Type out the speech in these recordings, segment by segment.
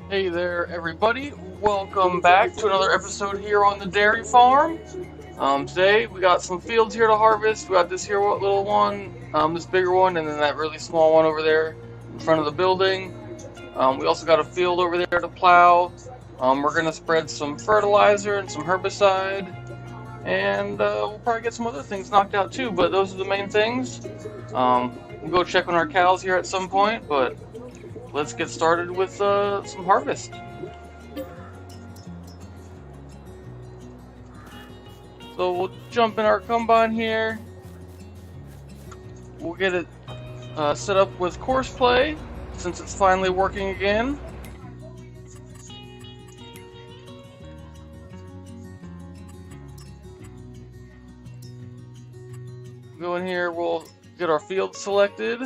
Hey there, everybody. Welcome back to another episode here on the dairy farm. Today we got some fields here to harvest. We got this here little one, this bigger one, and then that really small one over there in front of the building. We also got a field over there to plow. We're gonna spread some fertilizer and some herbicide, and we'll probably get some other things knocked out too. But those are the main things. We'll go check on our cows here at some point, but let's get started with some harvest. So we'll jump in our combine here. We'll get it set up with course play since it's finally working again. Go in here, we'll get our field selected.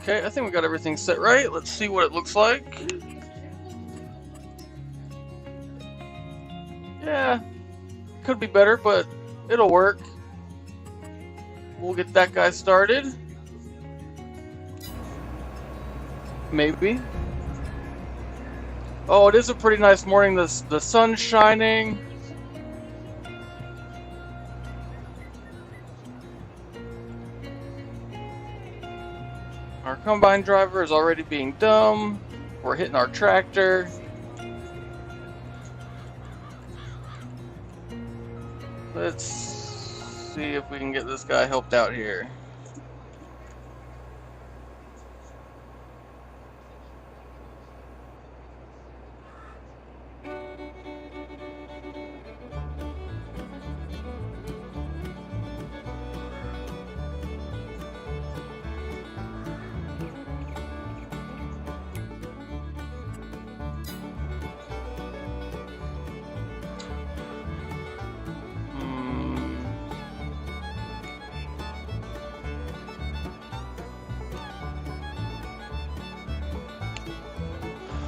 Okay, I think we got everything set right. Let's see what it looks like. Yeah, could be better, but it'll work. We'll get that guy started. Maybe. Oh, it is a pretty nice morning. The sun's shining. Our combine driver is already being dumb. We're hitting our tractor. Let's see if we can get this guy helped out here.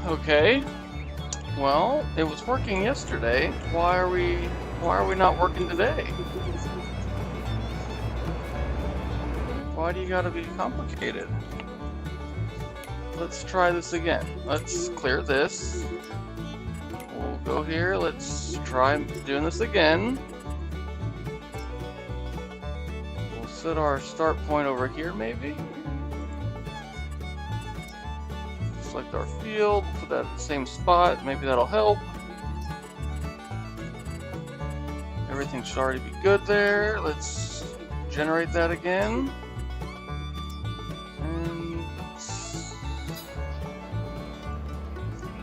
Okay. Well, it was working yesterday. Why are we not working today? Why do you gotta be complicated? Let's try this again. Let's clear this. We'll go here. Let's try doing this again. We'll set our start point over here, maybe. Select our field, put that at the same spot, maybe that'll help. Everything should already be good there. Let's generate that again. And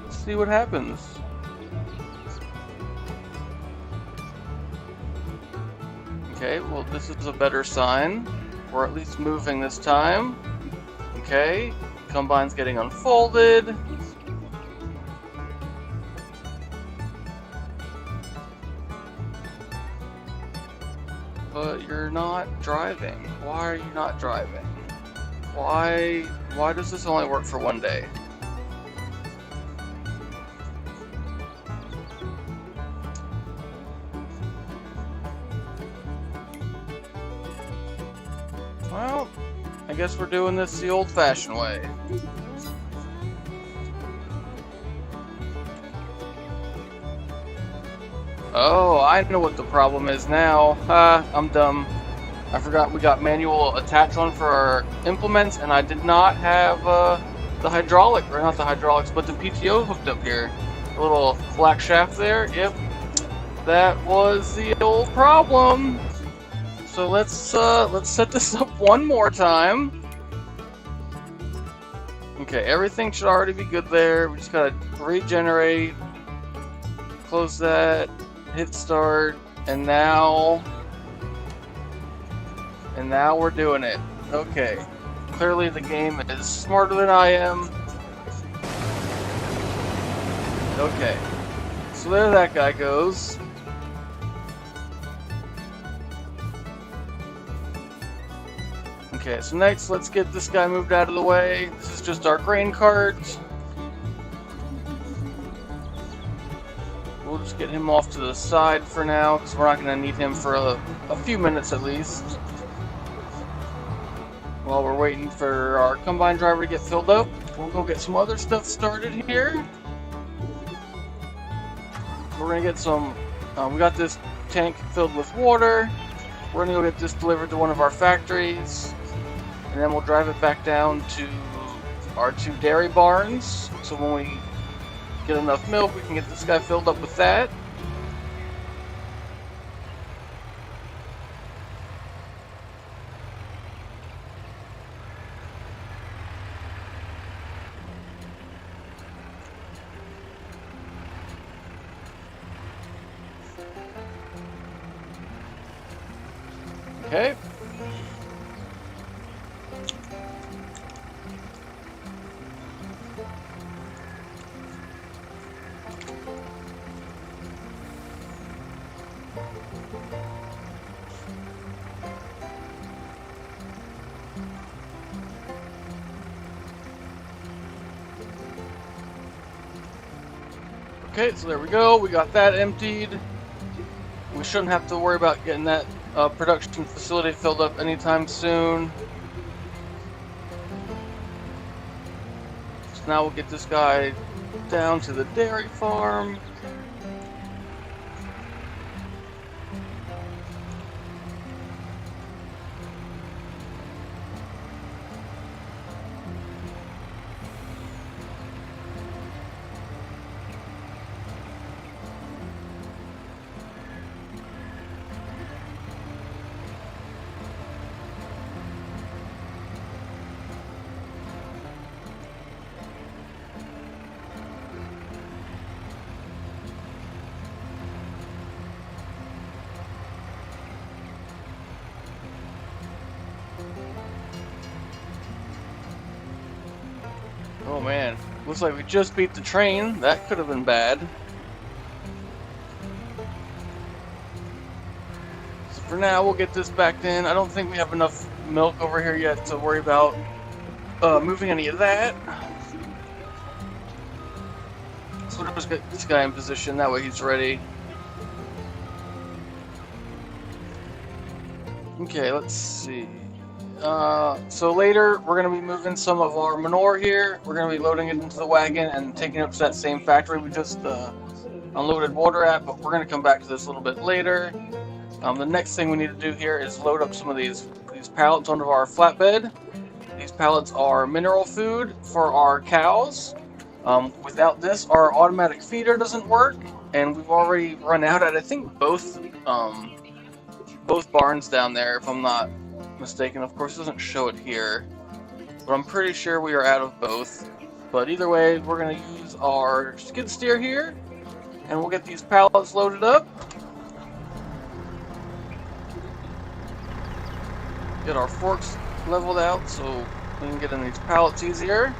let's see what happens. Okay, well this is a better sign. We're at least moving this time. Okay. Combine's getting unfolded. But you're not driving. Why are you not driving? Why does this only work for one day? Well, I guess we're doing this the old-fashioned way. Oh, I know what the problem is now. I'm dumb. I forgot we got manual attach on for our implements, and I did not have the hydraulic, or not the hydraulics, but the PTO hooked up here. A little black shaft there. Yep, that was the old problem. So let's set this up one more time. Okay, everything should already be good there. We just gotta regenerate, close that, hit start, and now we're doing it. Okay, clearly the game is smarter than I am. Okay, so there that guy goes. Okay, so next let's get this guy moved out of the way. This is just our grain cart. We'll just get him off to the side for now, because we're not going to need him for a few minutes at least. While we're waiting for our combine driver to get filled up, we'll go get some other stuff started here. We're going to get some, we got this tank filled with water. We're going to go get this delivered to one of our factories. And then we'll drive it back down to our 2 dairy barns. So when we get enough milk, we can get this guy filled up with that. Okay. Okay, so there we go. We got that emptied. We shouldn't have to worry about getting that production facility filled up anytime soon. So now we'll get this guy down to the dairy farm. Oh man, looks like we just beat the train. That could have been bad. So for now, we'll get this backed in. I don't think we have enough milk over here yet to worry about moving any of that. So we'll just get this guy in position, that way he's ready. Okay, let's see. So later, we're going to be moving some of our manure here. We're going to be loading it into the wagon and taking it up to that same factory we just unloaded water at, but we're going to come back to this a little bit later. The next thing we need to do here is load up some of these pallets onto our flatbed. These pallets are mineral food for our cows. Without this, our automatic feeder doesn't work, and we've already run out at, I think, both barns down there, if I'm not mistaken. Of course, it doesn't show it here, but I'm pretty sure we are out of both. But either way, we're going to use our skid steer here, and we'll get these pallets loaded up. Get our forks leveled out so we can get in these pallets easier.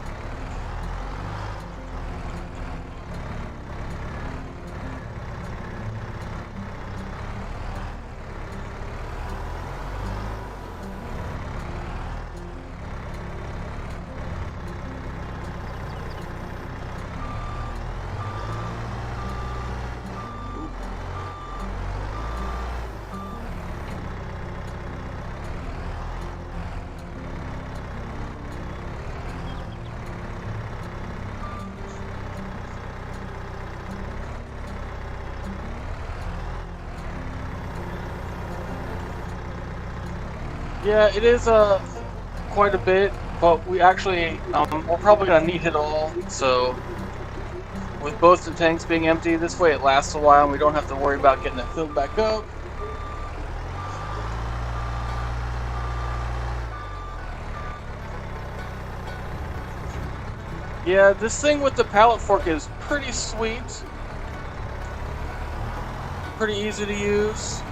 Yeah, it is quite a bit, but we actually we're probably gonna need it all. So with both the tanks being empty, this way it lasts a while, and we don't have to worry about getting it filled back up. Yeah, this thing with the pallet fork is pretty sweet, pretty easy to use.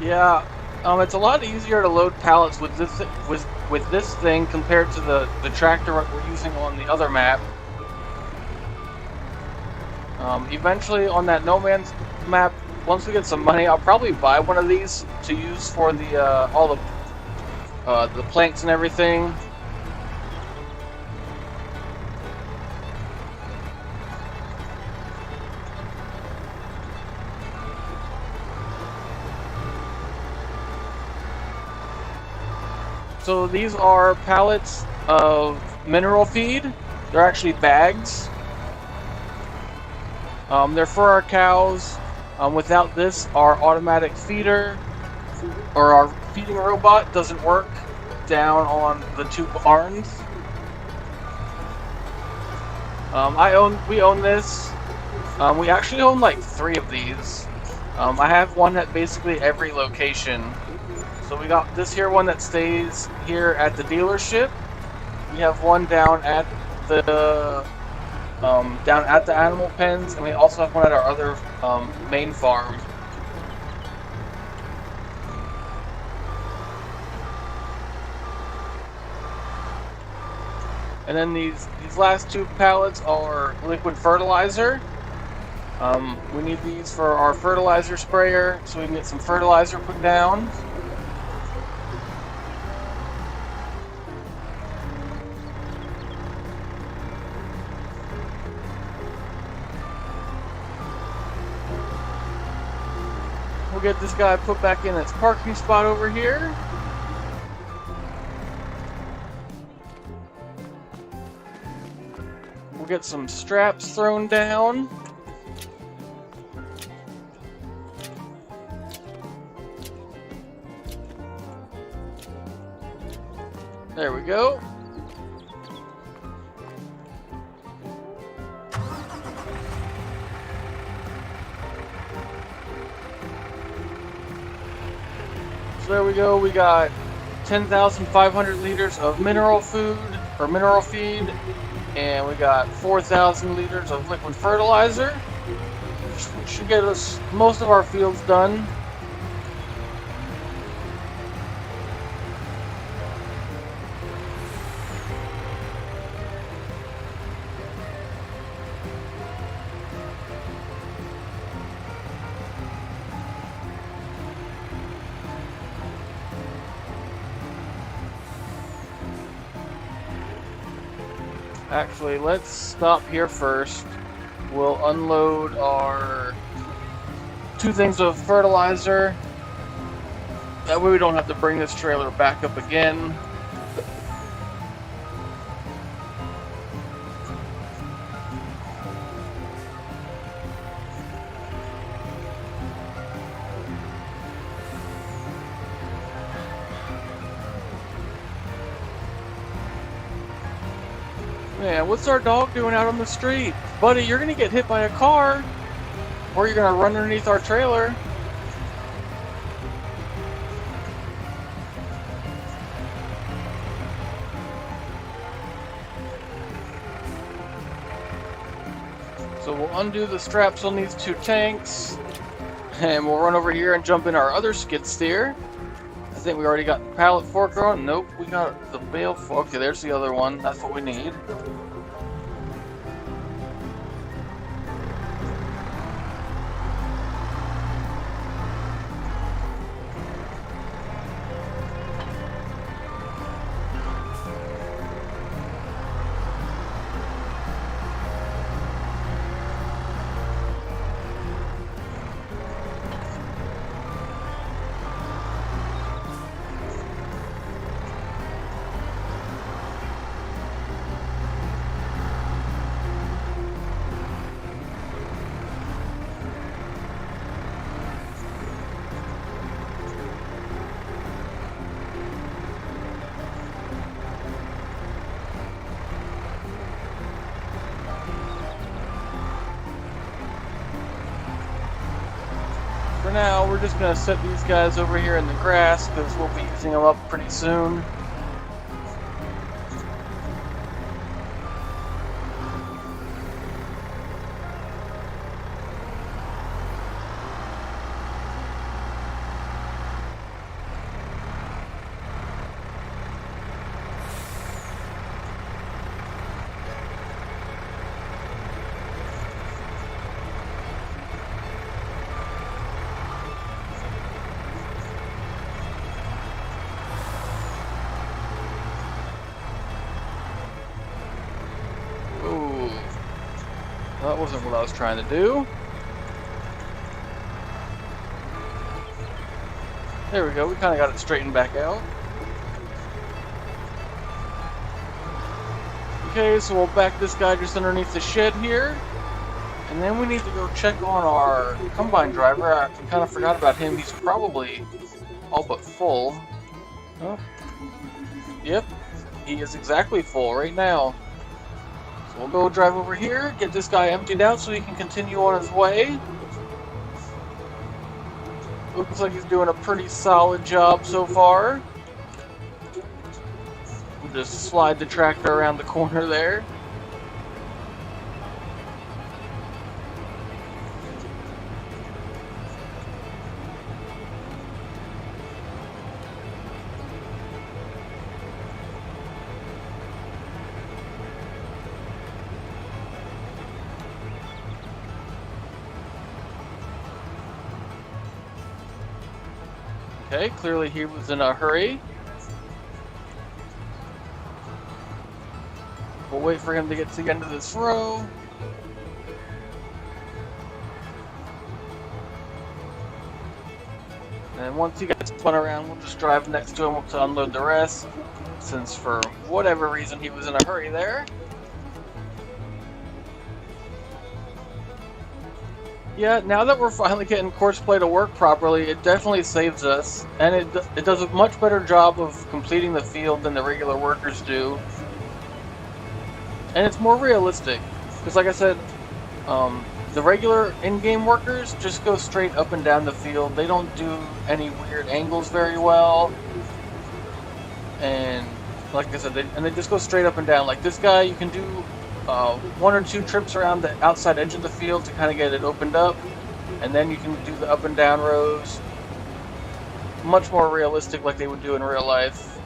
Yeah, it's a lot easier to load pallets with this thing compared to the tractor we're using on the other map. Eventually, on that No Man's map, once we get some money, I'll probably buy one of these to use for the all the planks and everything. So these are pallets of mineral feed. They're actually bags. They're for our cows. Without this, our automatic feeder or our feeding robot doesn't work down on the 2 barns. We own this. We actually own like 3 of these. I have one at basically every location. So we got this here one that stays here at the dealership. We have one down at the animal pens, and we also have one at our other main farm. And then these last 2 pallets are liquid fertilizer. We need these for our fertilizer sprayer, so we can get some fertilizer put down. We'll get this guy put back in its parking spot over here. We'll get some straps thrown down. There we go. So there we go. We got 10,500 liters of mineral food or mineral feed, and we got 4,000 liters of liquid fertilizer, which should get us most of our fields done. Actually, let's stop here first. We'll unload our 2 things of fertilizer. That way we don't have to bring this trailer back up again. Man, what's our dog doing out on the street? Buddy, you're gonna get hit by a car, or you're gonna run underneath our trailer. So we'll undo the straps on these 2 tanks, and we'll run over here and jump in our other skid steer. I think we already got the pallet fork on. Nope, we got the bale fork. Okay, there's the other one. That's what we need. For now, we're just going to set these guys over here in the grass because we'll be using them up pretty soon. That wasn't what I was trying to do. There we go, we kind of got it straightened back out. Okay, so we'll back this guy just underneath the shed here. And then we need to go check on our combine driver. I kind of forgot about him. He's probably all but full. Oh. Yep, he is exactly full right now. So we'll go drive over here, get this guy emptied out so he can continue on his way. Looks like he's doing a pretty solid job so far. We'll just slide the tractor around the corner there. Okay, clearly he was in a hurry. We'll wait for him to get to the end of this row. And once he gets spun around, we'll just drive next to him to unload the rest, since for whatever reason he was in a hurry there. Yeah, now that we're finally getting Courseplay to work properly, it definitely saves us, and it does a much better job of completing the field than the regular workers do. And it's more realistic, because like I said, the regular in-game workers just go straight up and down the field. They don't do any weird angles very well, and like I said, they just go straight up and down. Like this guy, you can do one or two trips around the outside edge of the field to kind of get it opened up, and then you can do the up and down rows. Much more realistic, like they would do in real life.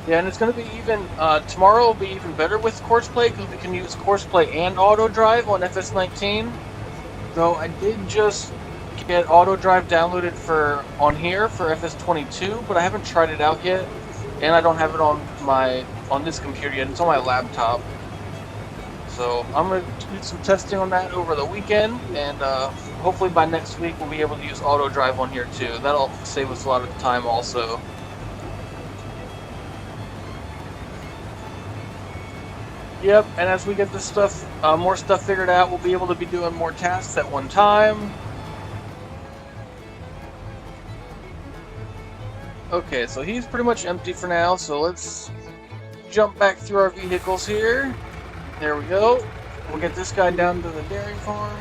Yeah, and it's going to be even, tomorrow will be even better with Courseplay, because we can use Courseplay and Auto Drive on FS19. Though I did just get Auto Drive downloaded on here for FS22, but I haven't tried it out yet. And I don't have it on this computer yet. It's on my laptop. So I'm going to do some testing on that over the weekend, and hopefully by next week we'll be able to use Auto Drive on here too. That'll save us a lot of time also. Yep, and as we get this stuff, more stuff figured out, we'll be able to be doing more tasks at one time. Okay, so he's pretty much empty for now, so let's jump back through our vehicles here. There we go. We'll get this guy down to the dairy farm.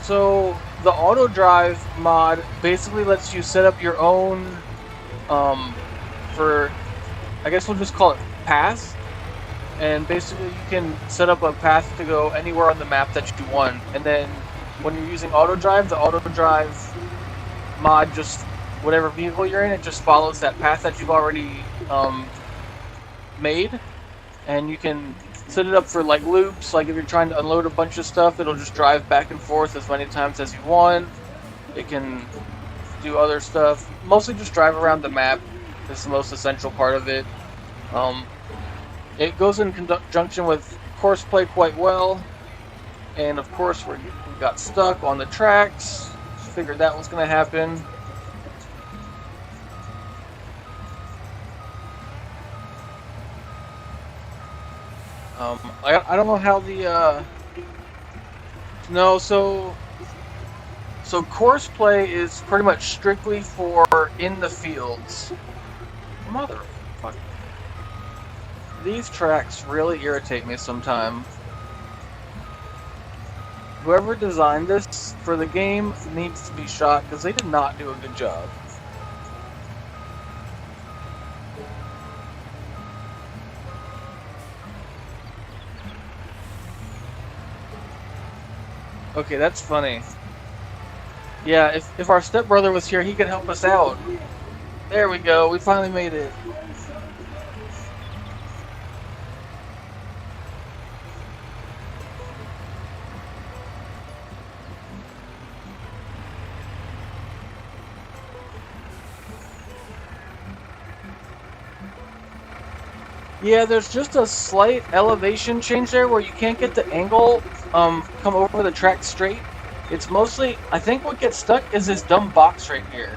So, the auto drive mod basically lets you set up your own, I guess we'll just call it paths. And basically you can set up a path to go anywhere on the map that you want. And then when you're using auto drive, the auto drive mod, just whatever vehicle you're in, it just follows that path that you've already made, and you can set it up for like loops. Like if you're trying to unload a bunch of stuff, it'll just drive back and forth as many times as you want. It can do other stuff, mostly just drive around the map. This is the most essential part of it. It goes in conjunction with Courseplay quite well, and of course we got stuck on the tracks. Figured that was going to happen. I don't know how the no, so Courseplay is pretty much strictly for in the fields. Motherfucker. These tracks really irritate me sometimes. Whoever designed this for the game needs to be shot, because they did not do a good job. Okay, that's funny. Yeah, if our stepbrother was here, he could help us out. There we go, we finally made it. Yeah, there's just a slight elevation change there where you can't get the angle come over the track straight. It's mostly, I think what gets stuck is this dumb box right here.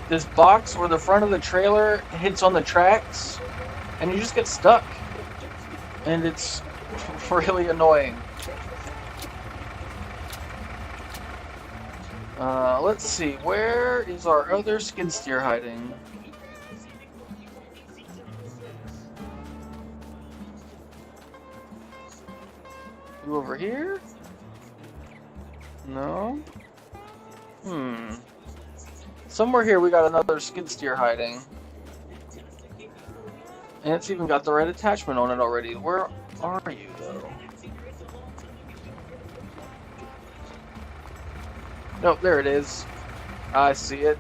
This box where the front of the trailer hits on the tracks, and you just get stuck. And it's really annoying. Let's see, where is our other skid steer hiding? You over here? No? Somewhere here we got another skid steer hiding. And it's even got the right attachment on it already. Where are you, though? Nope, there it is. I see it.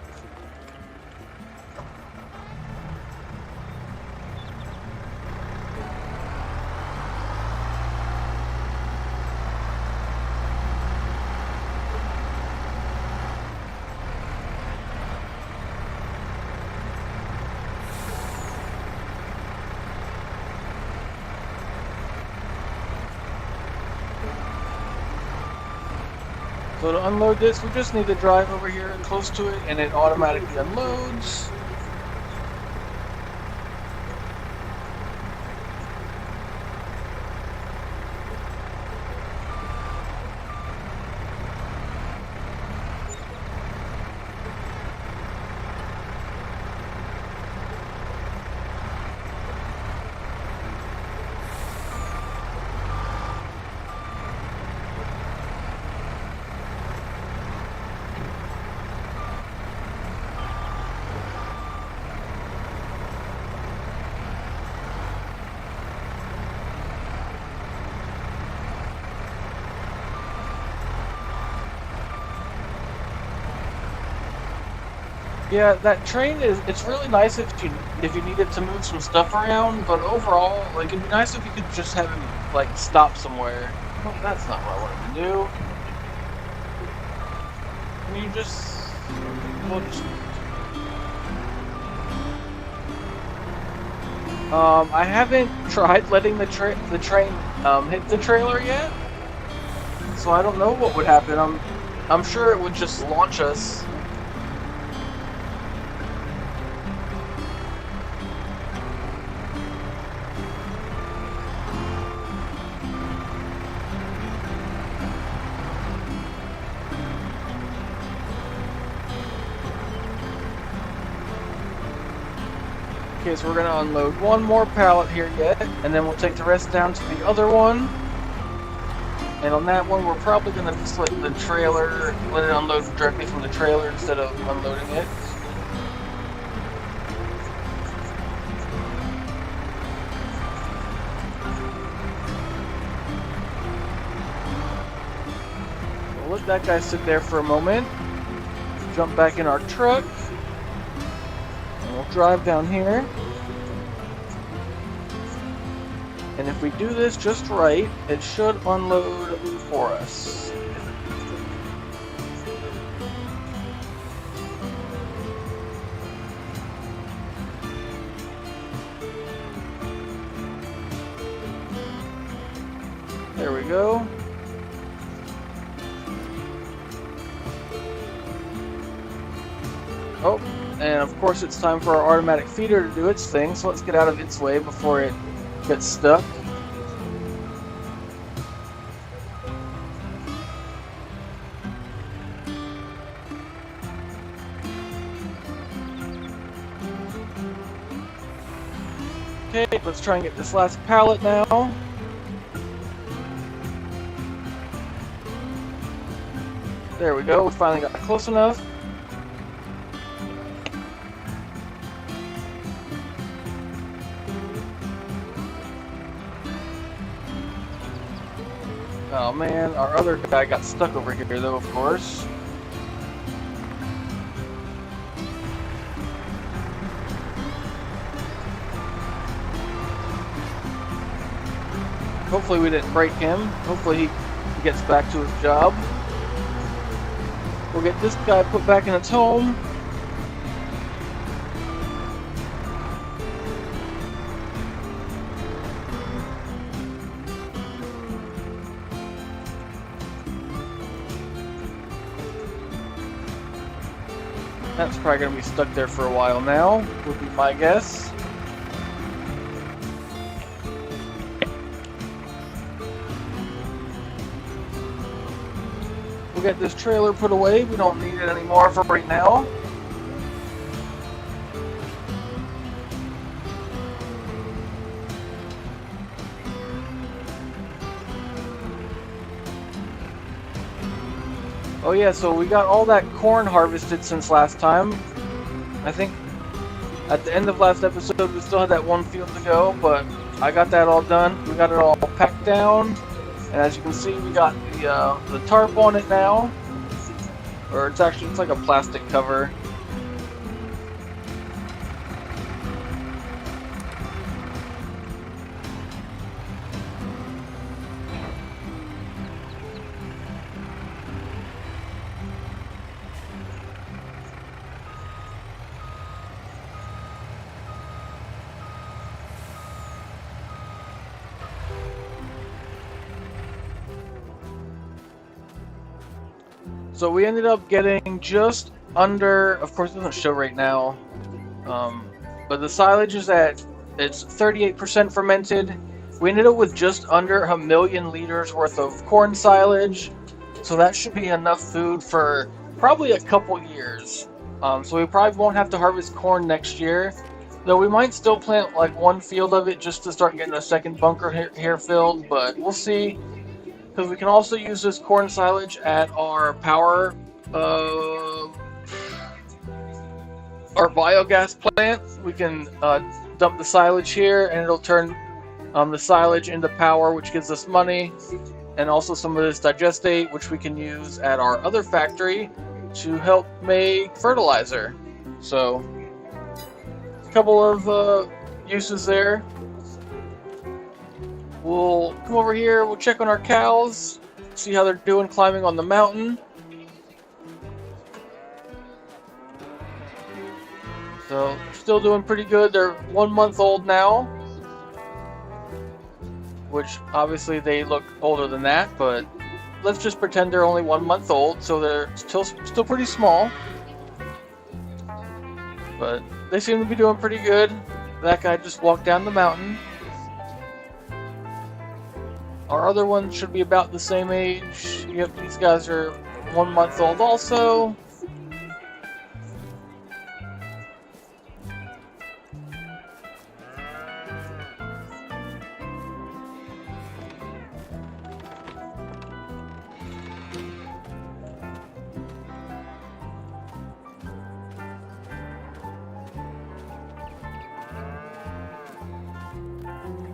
So to unload this, we just need to drive over here close to it, and it automatically unloads. Yeah, that train it's really nice if you needed to move some stuff around, but overall, like, it'd be nice if you could just have him, like, stop somewhere. Well, that's not what I wanted to do. Can you just... We'll just... I haven't tried letting the train hit the trailer yet, so I don't know what would happen. I'm sure it would just launch us. Okay, so we're going to unload one more pallet here yet, and then we'll take the rest down to the other one. And on that one, we're probably going to just let the trailer, let it unload directly from the trailer instead of unloading it. We'll let that guy sit there for a moment. Jump back in our truck. We'll drive down here, and if we do this just right, it should unload for us. There we go. Oh. And of course it's time for our automatic feeder to do its thing, so let's get out of its way before it gets stuck. Okay, let's try and get this last pallet now. There we go, we finally got close enough. Oh man, our other guy got stuck over here though, of course. Hopefully we didn't break him. Hopefully he gets back to his job. We'll get this guy put back in its home. That's probably going to be stuck there for a while now, would be my guess. We'll get this trailer put away. We don't need it anymore for right now. Oh yeah, so we got all that corn harvested since last time. I think at the end of last episode we still had that one field to go, but I got that all done. We got it all packed down, and as you can see, we got the tarp on it now. Or it's like a plastic cover. So we ended up getting just under, of course it doesn't show right now, but the silage is it's 38% fermented. We ended up with just under 1 million liters worth of corn silage, so that should be enough food for probably a couple years. So we probably won't have to harvest corn next year, though we might still plant like one field of it just to start getting a second bunker here filled, but we'll see. Because we can also use this corn silage at our power, our biogas plant. We can dump the silage here, and it'll turn the silage into power, which gives us money, and also some of this digestate, which we can use at our other factory to help make fertilizer. So, a couple of uses there. We'll come over here, we'll check on our cows, see how they're doing climbing on the mountain. So, still doing pretty good. They're 1 month old now, which obviously they look older than that, but let's just pretend they're only 1 month old, so they're still pretty small. But they seem to be doing pretty good. That guy just walked down the mountain. Our other ones should be about the same age. Yep, these guys are 1 month old also.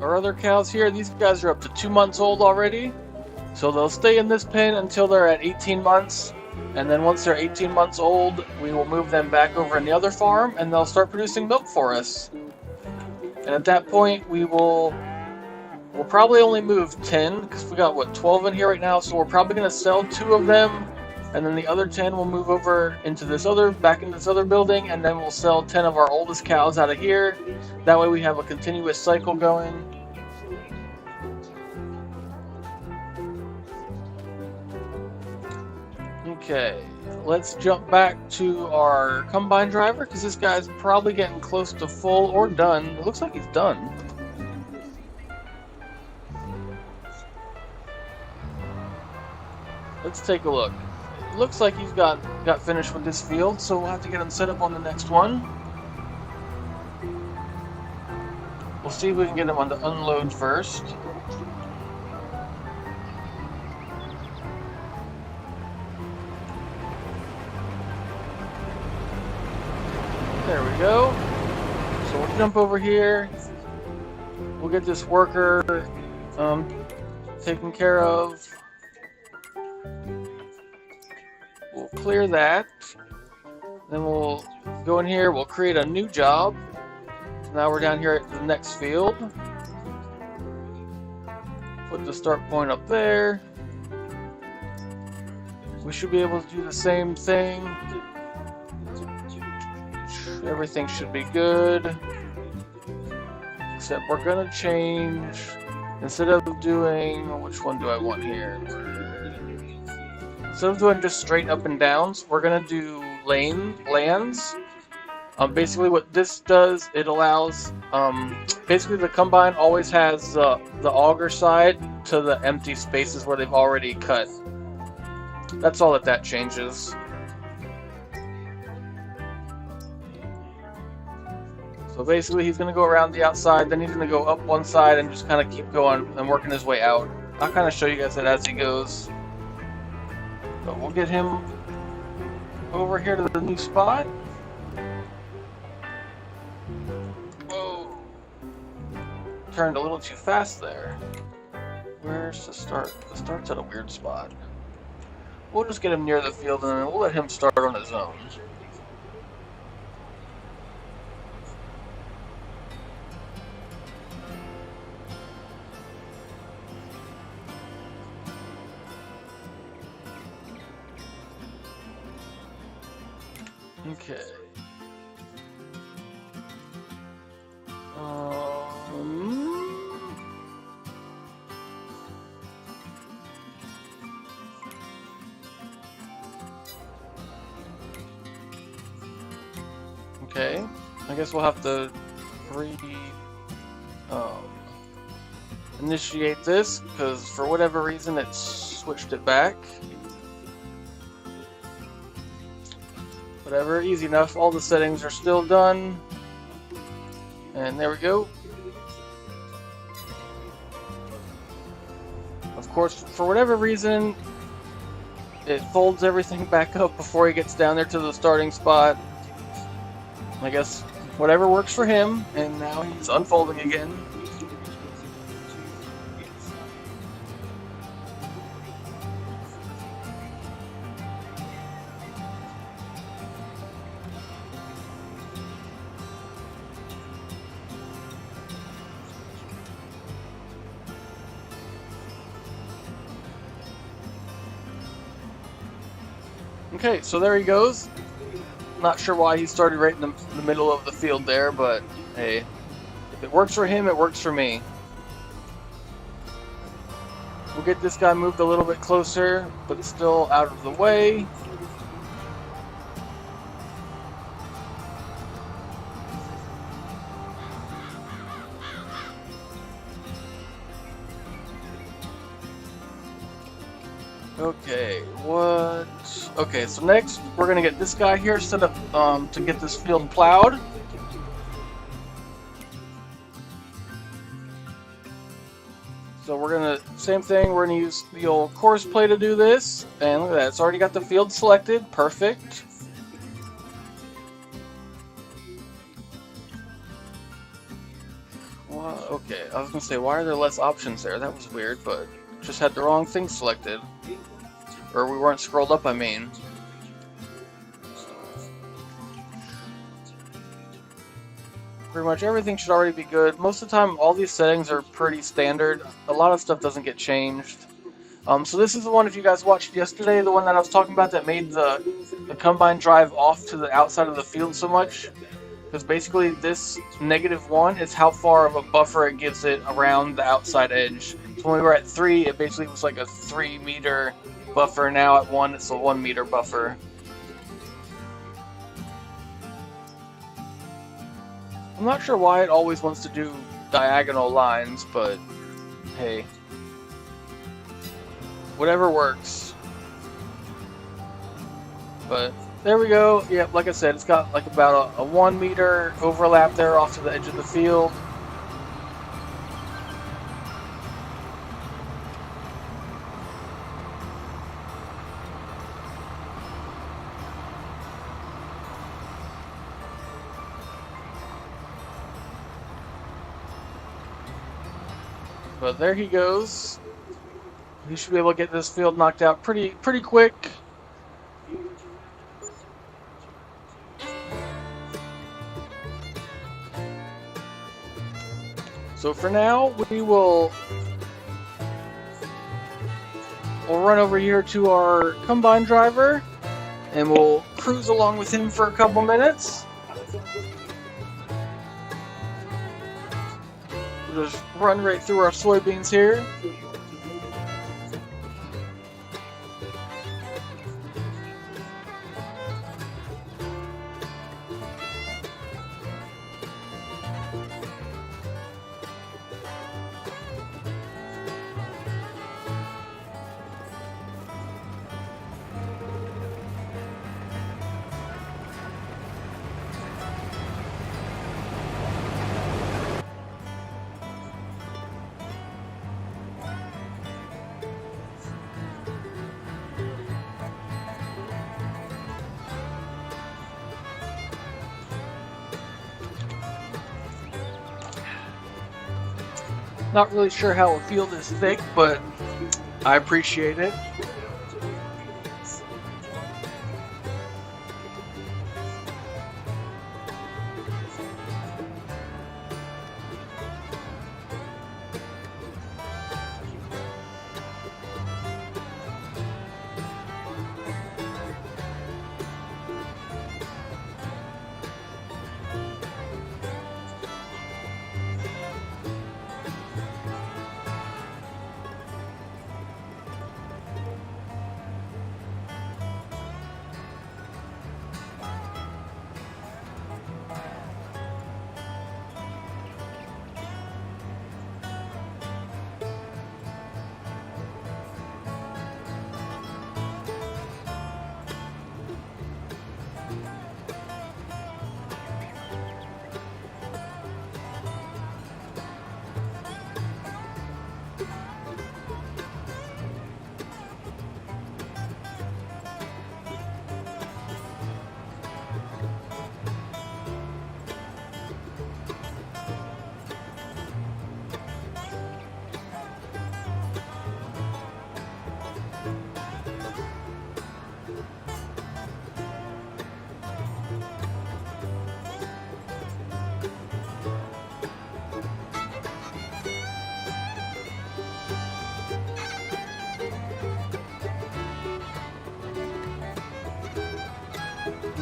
Our other cows here, these guys are up to 2 months old already. So they'll stay in this pen until they're at 18 months. And then once they're 18 months old, we will move them back over in the other farm and they'll start producing milk for us. And at that point, we'll probably only move 10, because we got, what, 12 in here right now, so we're probably going to sell 2 of them, and then the other 10 will move over into back into this other building, and then we'll sell 10 of our oldest cows out of here. That way we have a continuous cycle going. Okay, let's jump back to our combine driver, because this guy's probably getting close to full or done. It looks like he's done. Let's take a look. It looks like he's got finished with this field, so we'll have to get him set up on the next one. We'll see if we can get him on the unload first. There we go. So we'll jump over here. We'll get this worker taken care of. We'll clear that. Then we'll go in here. We'll create a new job. So now we're down here at the next field. Put the start point up there. We should be able to do the same thing. Everything should be good, except we're gonna change, instead of doing, which one do I want here? Instead of doing just straight up and downs, we're gonna do lands. Basically what this does, it allows, basically the combine always has the auger side to the empty spaces where they've already cut. That's all that changes. So basically he's going to go around the outside, then he's going to go up one side and just kind of keep going and working his way out. I'll kind of show you guys that as he goes. But we'll get him over here to the new spot. Whoa. Turned a little too fast there. Where's the start? The start's at a weird spot. We'll just get him near the field and then we'll let him start on his own. Okay. Okay. I guess we'll have to initiate this because for whatever reason it switched it back. Whatever, easy enough. All the settings are still done. And there we go. Of course, for whatever reason, it folds everything back up before he gets down there to the starting spot. I guess whatever works for him, and now he's unfolding again. Okay, so there he goes. Not sure why he started right in the middle of the field there, but hey, if it works for him, it works for me. We'll get this guy moved a little bit closer, but still out of the way. Okay, what? Okay, so next we're gonna get this guy here set up to get this field plowed. So we're gonna, same thing, we're gonna use the old course play to do this. And look at that, it's already got the field selected, perfect. Well, okay, I was gonna say, why are there less options there? That was weird, but just had the wrong thing selected. Or we weren't scrolled up, I mean. Pretty much everything should already be good. Most of the time, all these settings are pretty standard. A lot of stuff doesn't get changed. So this is the one, if you guys watched yesterday, the one that I was talking about that made the combine drive off to the outside of the field so much. Because basically this -1 is how far of a buffer it gives it around the outside edge. So when we were at 3, it basically was like a 3-meter buffer. Now at 1, it's a 1-meter buffer. I'm not sure why it always wants to do diagonal lines, but hey, whatever works. But there we go. Yep, like I said, it's got like about a 1-meter overlap there off to the edge of the field. But there he goes. He should be able to get this field knocked out pretty quick. So for now, we'll run over here to our combine driver, and we'll cruise along with him for a couple minutes. We'll just run right through our soybeans here. Not really sure how a field is thick, but I appreciate it.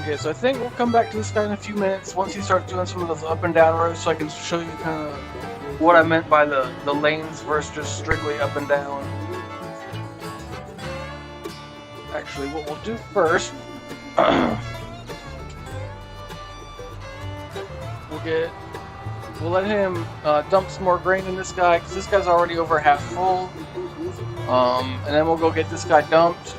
Okay, so I think we'll come back to this guy in a few minutes once he starts doing some of those up and down rows, so I can show you kind of what I meant by the lanes versus just strictly up and down. Actually, what we'll do first, we'll let him dump some more grain in this guy, because this guy's already over half full, and then we'll go get this guy dumped.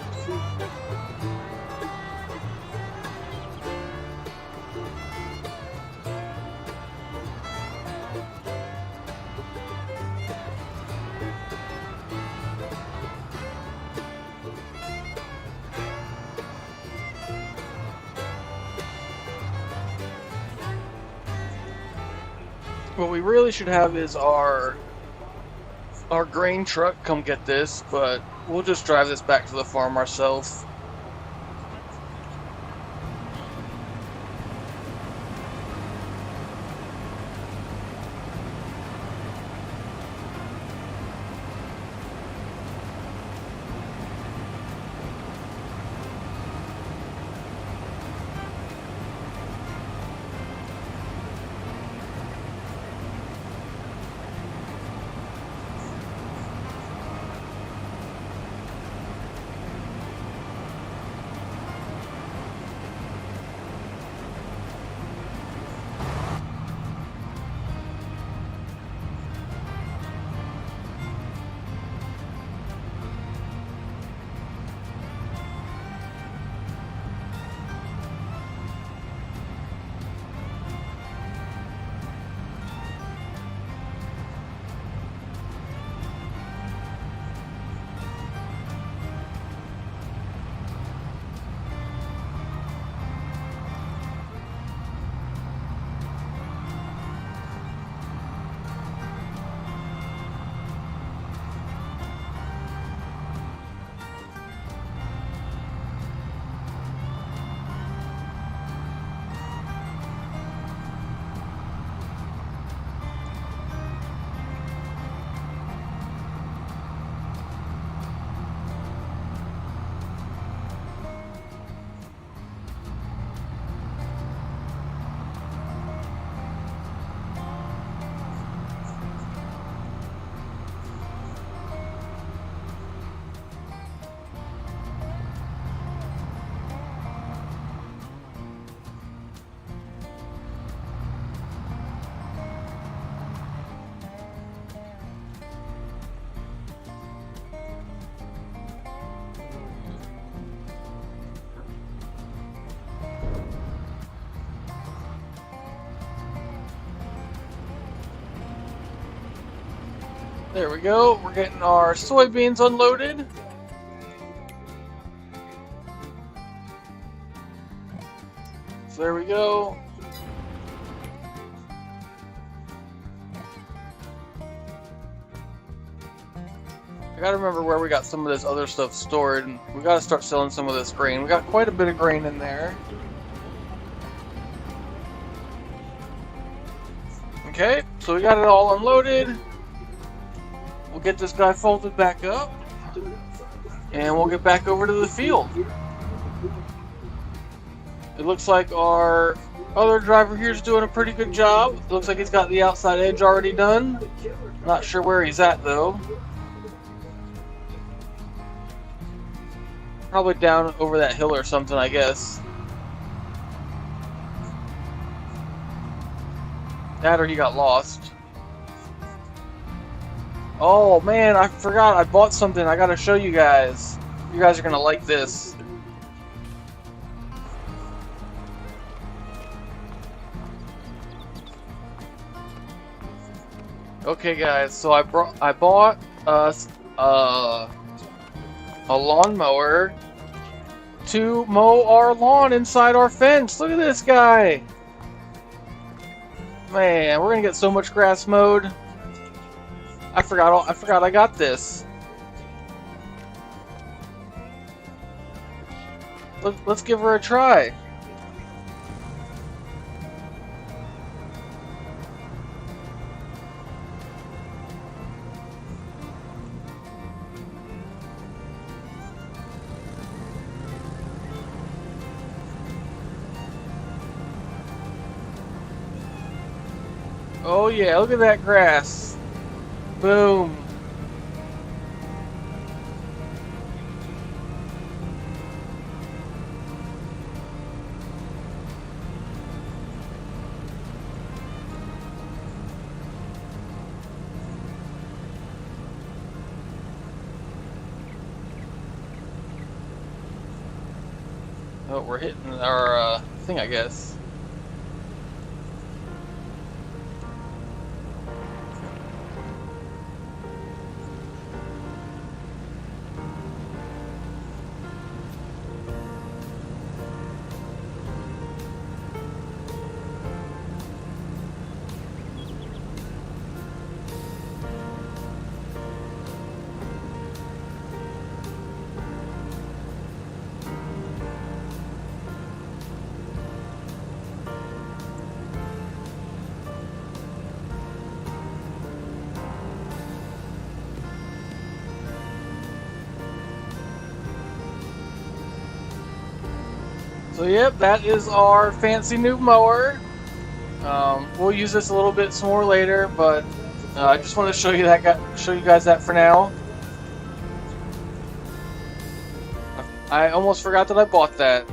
What we really should have is our grain truck come get this, but we'll just drive this back to the farm ourselves. There we go. We're getting our soybeans unloaded. So there we go. I gotta remember where we got some of this other stuff stored, and we gotta start selling some of this grain. We got quite a bit of grain in there. Okay, so we got it all unloaded. We'll get this guy folded back up, and we'll get back over to the field. It looks like our other driver here is doing a pretty good job. It looks like he's got the outside edge already done. Not sure where he's at though. Probably down over that hill or something, I guess. That or he got lost. Oh man, I forgot I bought something. I gotta show you guys. You guys are gonna like this. Okay guys, so I bought a lawnmower to mow our lawn inside our fence. Look at this guy. Man, we're gonna get so much grass mowed. I forgot I got this. Let's give her a try. Oh yeah, look at that grass. Boom. Oh, we're hitting our thing, I guess. So yep, that is our fancy new mower. We'll use this a little bit more later, but I just want to show you guys that for now. I almost forgot that I bought that.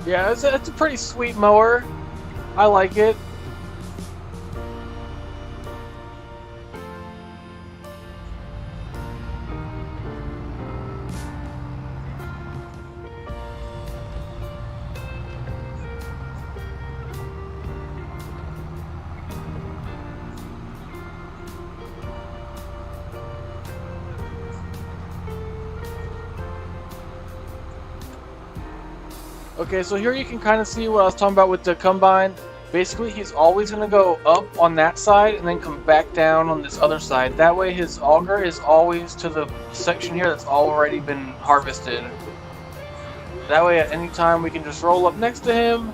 Yeah, it's a pretty sweet mower. I like it. Okay, so here you can kind of see what I was talking about with the combine. Basically, he's always going to go up on that side and then come back down on this other side. That way his auger is always to the section here that's already been harvested. That way at any time we can just roll up next to him.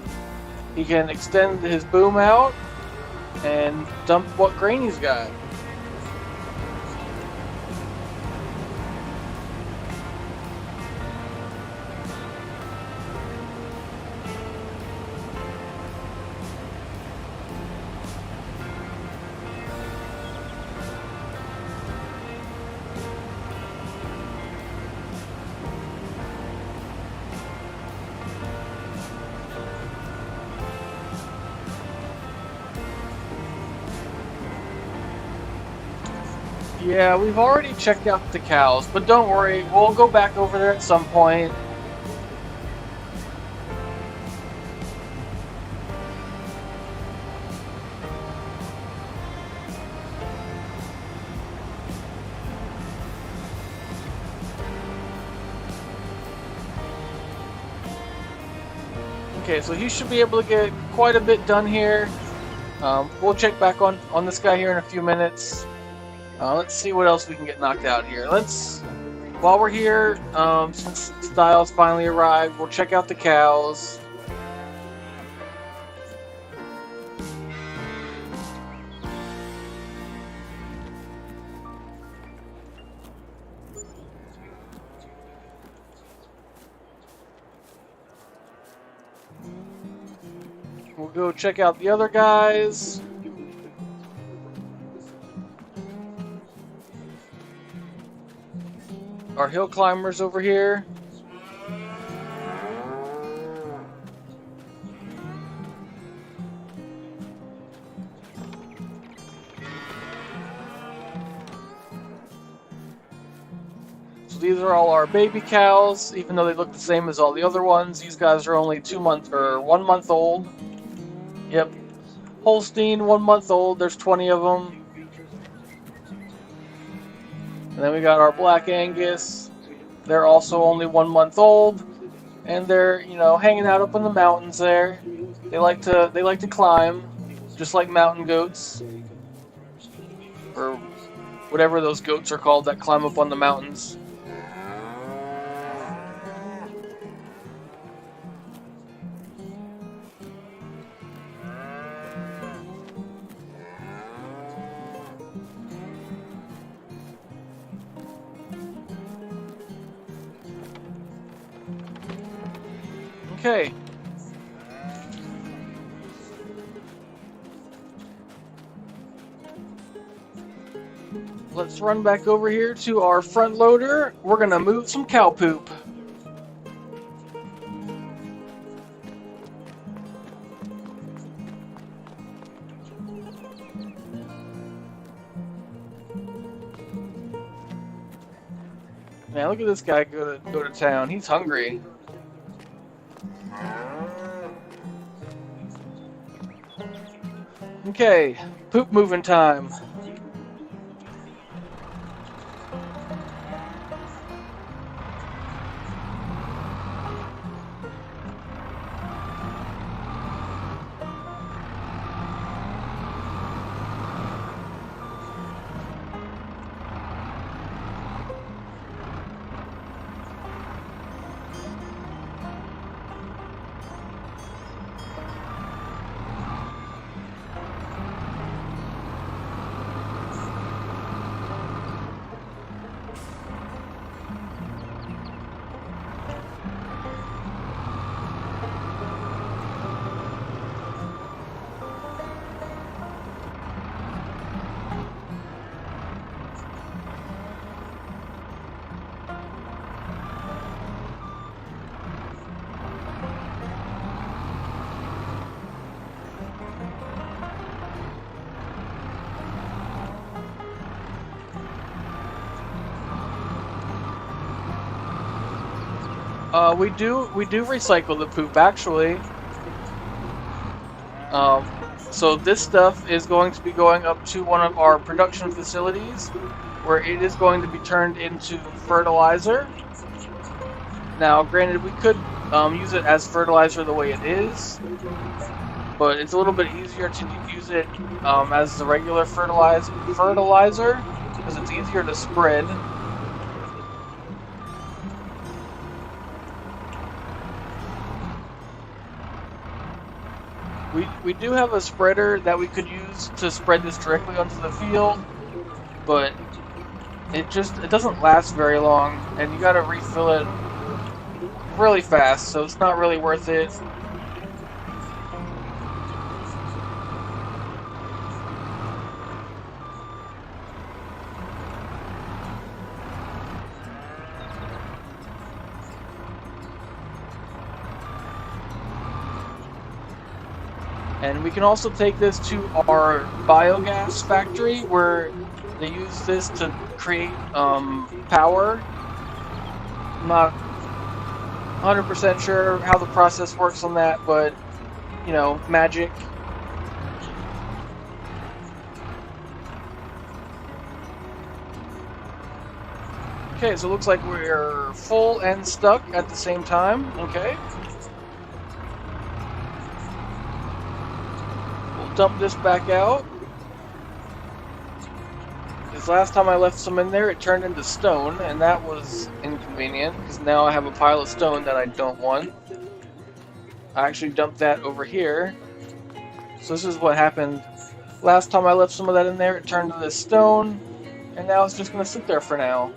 He can extend his boom out and dump what grain he's got. Yeah, we've already checked out the cows, but don't worry, we'll go back over there at some point. Okay, so he should be able to get quite a bit done here. We'll check back on this guy here in a few minutes. Let's see what else we can get knocked out here. While we're here, since Styles finally arrived, we'll check out the cows. We'll go check out the other guys. Our hill climbers over here. So these are all our baby cows, even though they look the same as all the other ones. These guys are only 1 month old. Yep. Holstein, 1 month old. There's 20 of them. And then we got our Black Angus. They're also only 1 month old, and they're, you know, hanging out up in the mountains there. They like to climb, just like mountain goats, or whatever those goats are called that climb up on the mountains. Okay. Let's run back over here to our front loader. We're gonna move some cow poop. Man, look at this guy go to town. He's hungry. Okay, poop moving time. We do recycle the poop, actually. So this stuff is going to be going up to one of our production facilities, where it is going to be turned into fertilizer. Now, granted, we could use it as fertilizer the way it is, but it's a little bit easier to use it as the regular fertilizer because it's easier to spread. We do have a spreader that we could use to spread this directly onto the field, but it doesn't last very long, and you gotta refill it really fast, so it's not really worth it. And we can also take this to our biogas factory, where they use this to create power. I'm not 100% sure how the process works on that, but you know, magic. Okay, so it looks like we're full and stuck at the same time. Okay. We'll dump this back out. Because last time I left some in there, it turned into stone, and that was inconvenient, because now I have a pile of stone that I don't want. I actually dumped that over here. So this is what happened. Last time I left some of that in there, it turned into stone, and now it's just going to sit there for now.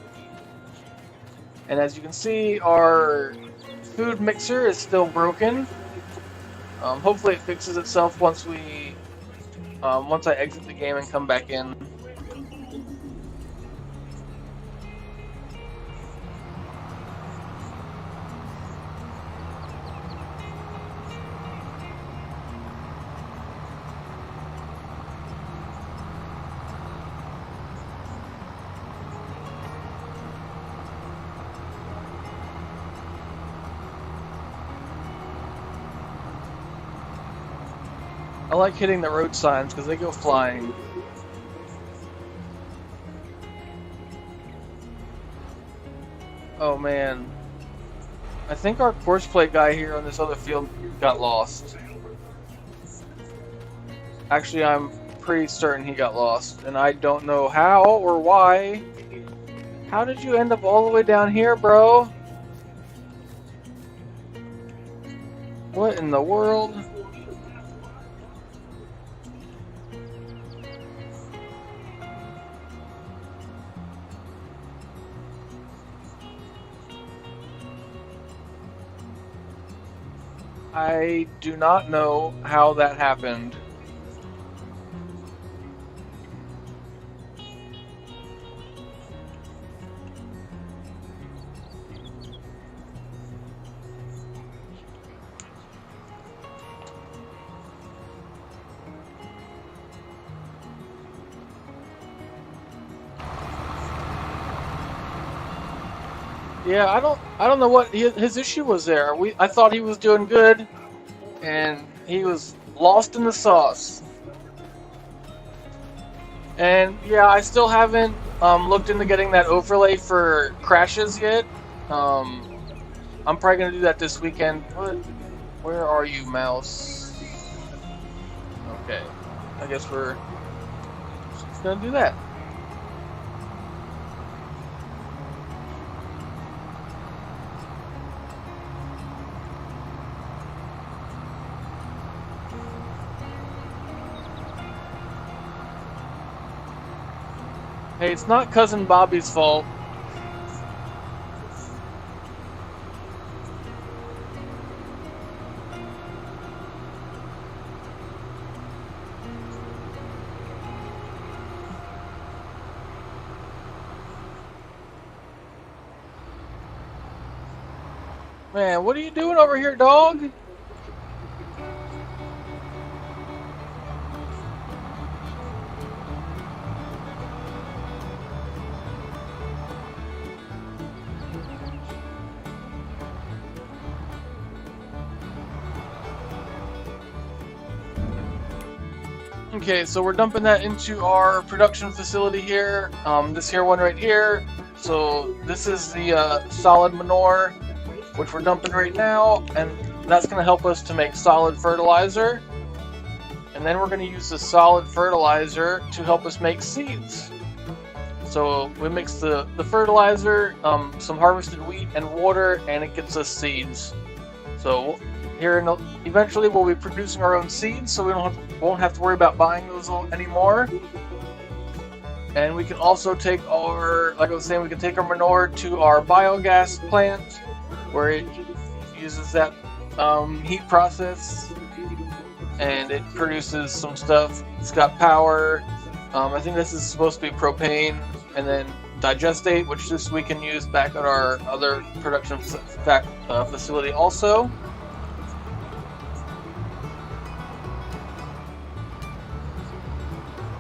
And as you can see, our food mixer is still broken. Hopefully it fixes itself once I exit the game and come back in. I like hitting the road signs because they go flying. Oh man. I think our course play guy here on this other field got lost. Actually, I'm pretty certain he got lost, and I don't know how or why. How did you end up all the way down here, bro? What in the world? I do not know how that happened. Yeah, I don't know what his issue was there. I thought he was doing good, and he was lost in the sauce. And yeah, I still haven't looked into getting that overlay for crashes yet. I'm probably gonna do that this weekend. Where are you, mouse? Okay, I guess we're just gonna do that. Hey, it's not Cousin Bobby's fault. Man, what are you doing over here, dog? Okay, so we're dumping that into our production facility here. This here one right here. So this is the solid manure, which we're dumping right now, and that's going to help us to make solid fertilizer. And then we're going to use the solid fertilizer to help us make seeds. So we mix the fertilizer, some harvested wheat, and water, and it gets us seeds. So eventually we'll be producing our own seeds, so we won't have to worry about buying those anymore. And we can also take like I was saying, we can take our manure to our biogas plant, where it uses that heat process, and it produces some stuff. It's got power. I think this is supposed to be propane, and then digestate, which we can use back at our other production facility also.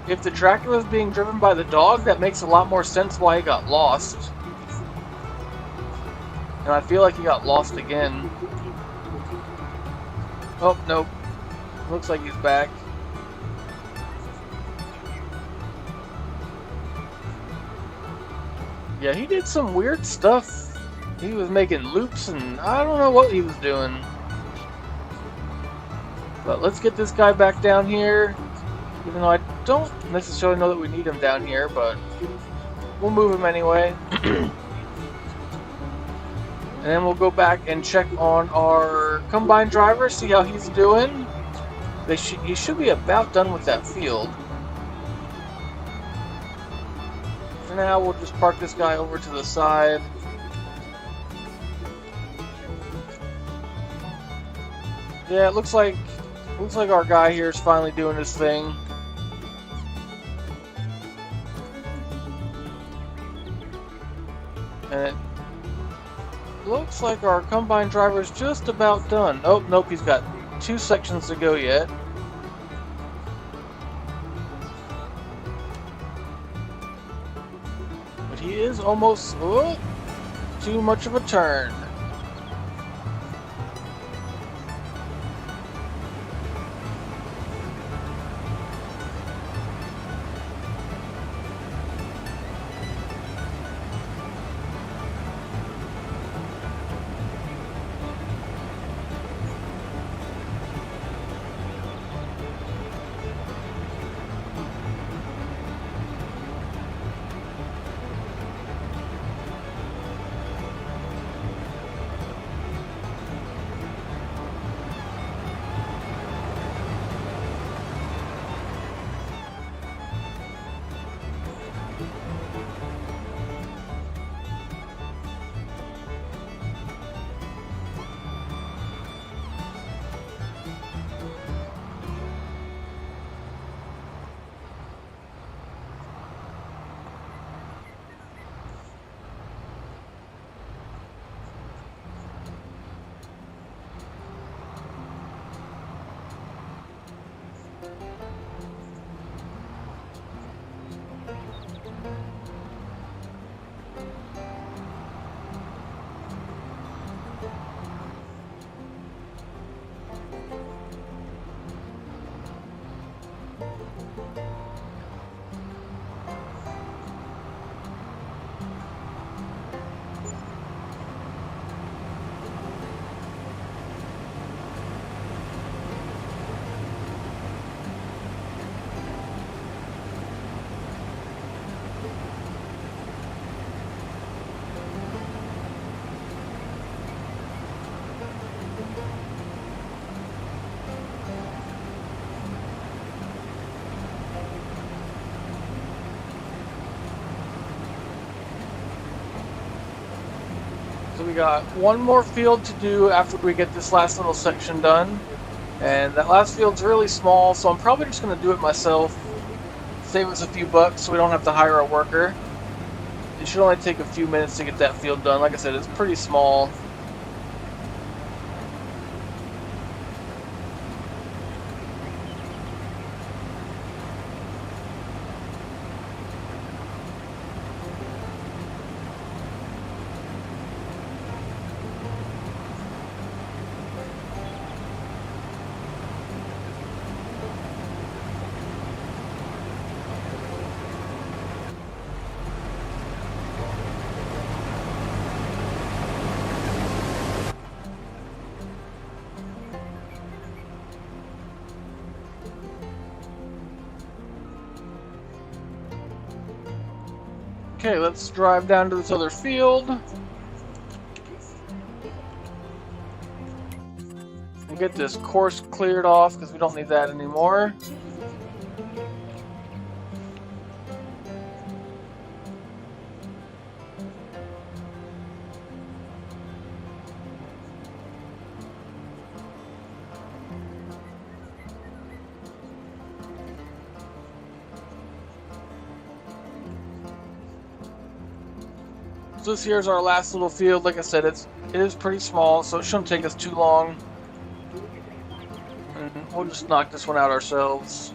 if the tractor was being driven by the dog, that makes a lot more sense why he got lost. And I feel like he got lost again. Oh, nope. Looks like he's back. Yeah, he did some weird stuff. He was making loops and I don't know what he was doing. But let's get this guy back down here. Even though I don't necessarily know that we need him down here, but we'll move him anyway. And then we'll go back and check on our combine driver, see how he's doing. He should be about done with that field. For now, we'll just park this guy over to the side. Yeah, it looks like our guy here is finally doing his thing. And it looks like our combine driver is just about done. Oh, nope, he's got 2 sections to go yet. But he is almost... Oh, too much of a turn. So we got one more field to do after we get this last little section done. And that last field's really small, so I'm probably just going to do it myself. Save us a few bucks so we don't have to hire a worker. It should only take a few minutes to get that field done. Like I said, it's pretty small. Okay, let's drive down to this other field. And get this course cleared off because we don't need that anymore. So this here is our last little field. Like I said, it is pretty small, so it shouldn't take us too long. And we'll just knock this one out ourselves.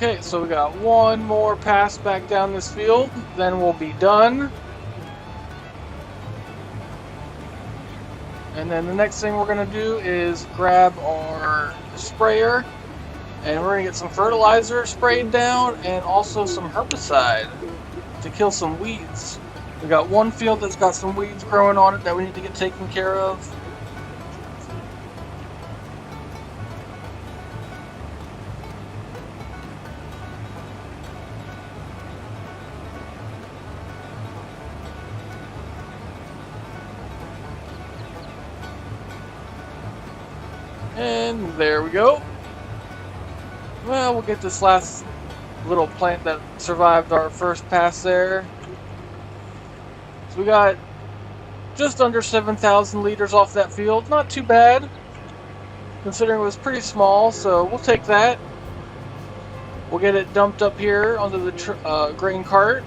Okay, so we got one more pass back down this field, then we'll be done. And then the next thing we're going to do is grab our sprayer, and we're going to get some fertilizer sprayed down and also some herbicide to kill some weeds. We got one field that's got some weeds growing on it that we need to get taken care of. And there we go. Well, we'll get this last little plant that survived our first pass there. So we got just under 7,000 liters off that field. Not too bad, considering it was pretty small, so we'll take that. We'll get it dumped up here onto the grain cart.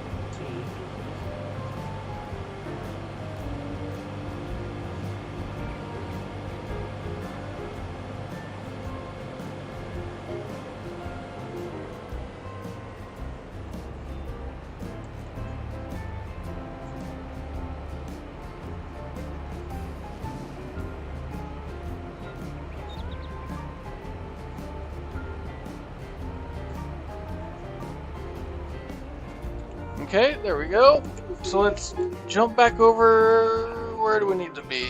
Okay, there we go. So let's jump back over. Where do we need to be?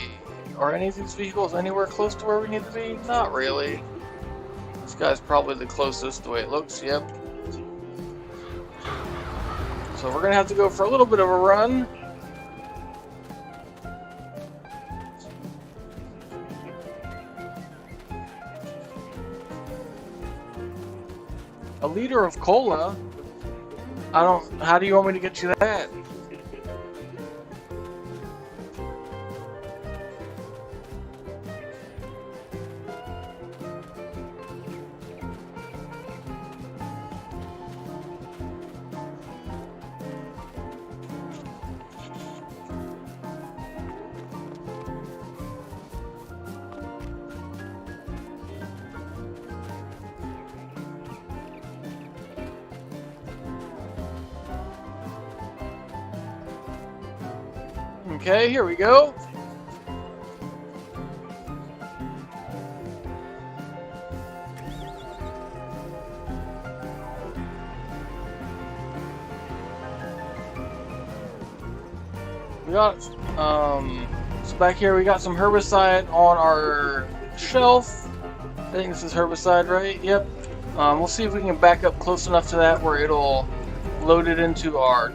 Are any of these vehicles anywhere close to where we need to be? Not really. This guy's probably the closest the way it looks, yep. So we're gonna have to go for a little bit of a run. A liter of cola? How do you want me to get you that? Okay, here we go. We got, so back here we got some herbicide on our shelf. I think this is herbicide, right? Yep. We'll see if we can back up close enough to that where it'll load it into our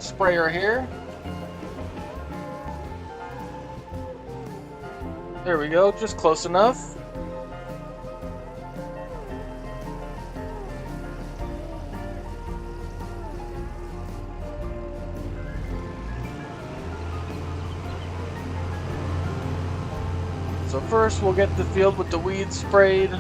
sprayer here. There we go, just close enough. So first we'll get the field with the weeds sprayed.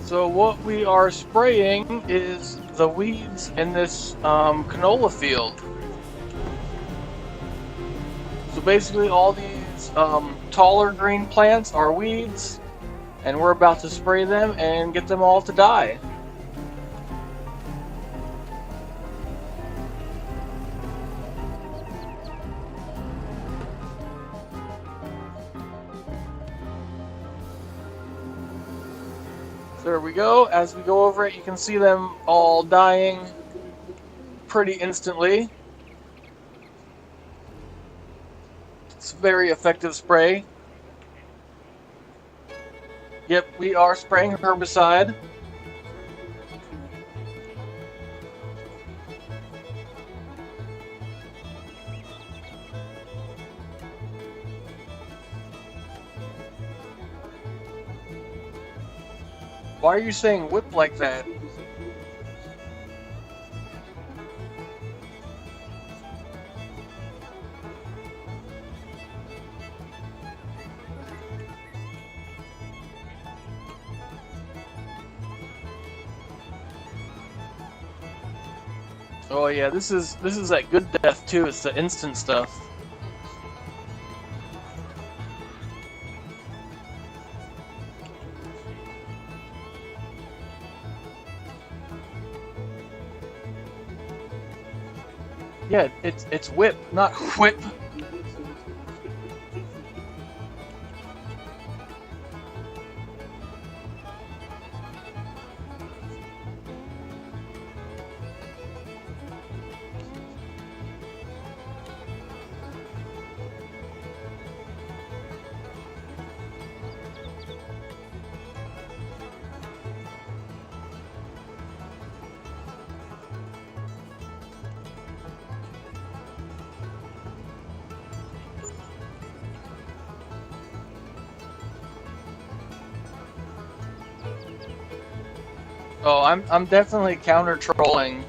So what we are spraying is the weeds in this canola field. So basically all these taller green plants are weeds, and we're about to spray them and get them all to die. There we go. As we go over it, you can see them all dying pretty instantly. It's a very effective spray. Yep, we are spraying herbicide. Why are you saying whip like that? Oh yeah, this is that good death too. It's the instant stuff. Yeah, it's whip, not whip. Oh, I'm definitely counter trolling.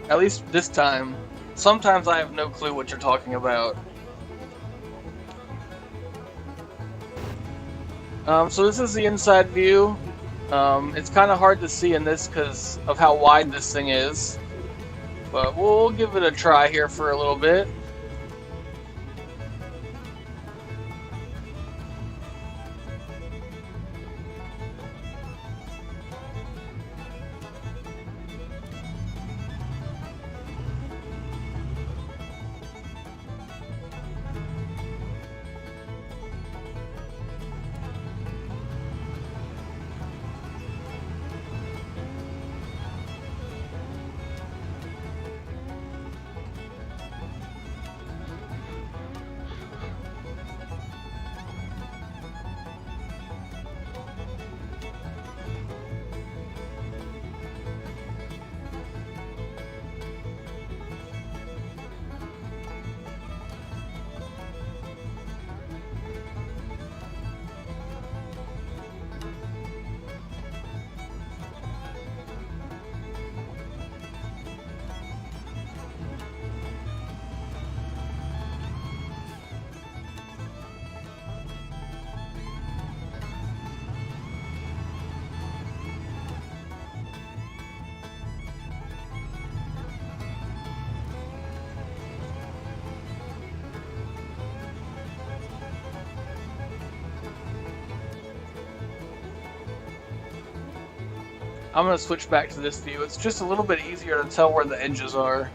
At least this time. Sometimes I have no clue what you're talking about. So this is the inside view. It's kind of hard to see in this because of how wide this thing is. But we'll give it a try here for a little bit. I'm gonna switch back to this view. It's just a little bit easier to tell where the edges are.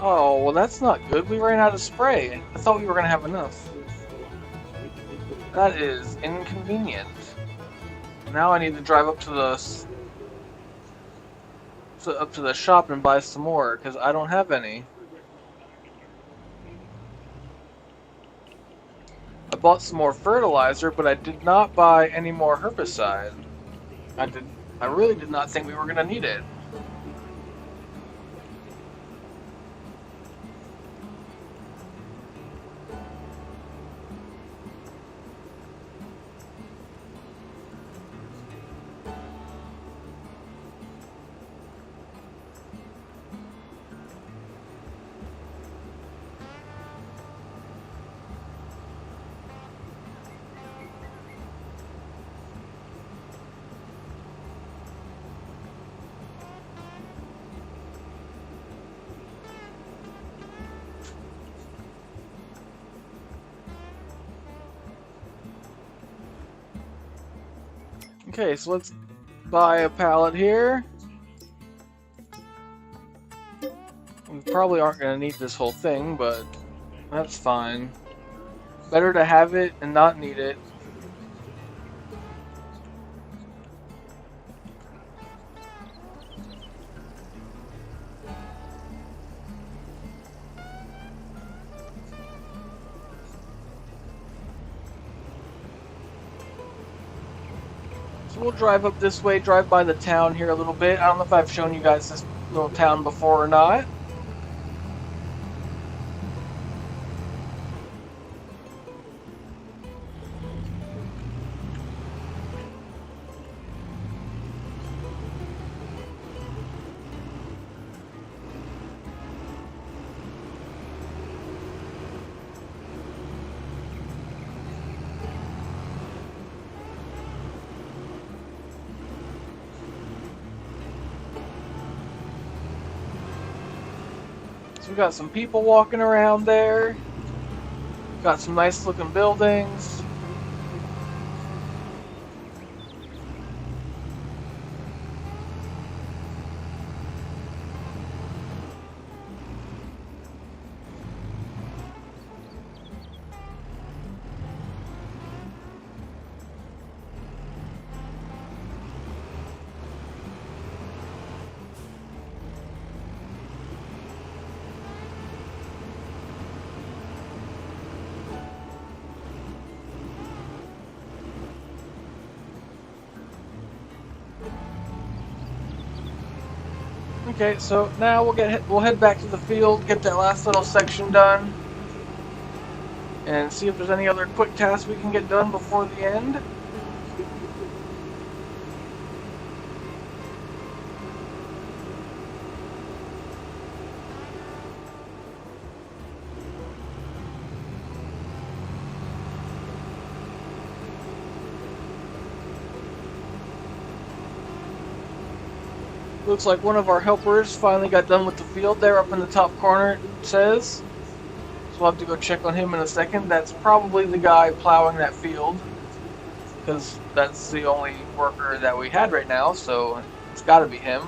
Oh, well that's not good. We ran out of spray. I thought we were gonna have enough. That is inconvenient. Now I need to drive up to the shop and buy some more because I don't have any. I bought some more fertilizer, but I did not buy any more herbicide. I really did not think we were gonna need it. Okay, so let's buy a pallet here. We probably aren't going to need this whole thing, but that's fine. Better to have it and not need it. So we'll drive up this way, drive by the town here a little bit. I don't know if I've shown you guys this little town before or not. So we got some people walking around there. Got some nice looking buildings. Okay, so now we'll head back to the field, get that last little section done, and see if there's any other quick tasks we can get done before the end. Looks like one of our helpers finally got done with the field there up in the top corner, it says. So we'll have to go check on him in a second. That's probably the guy plowing that field, because that's the only worker that we had right now, so it's got to be him.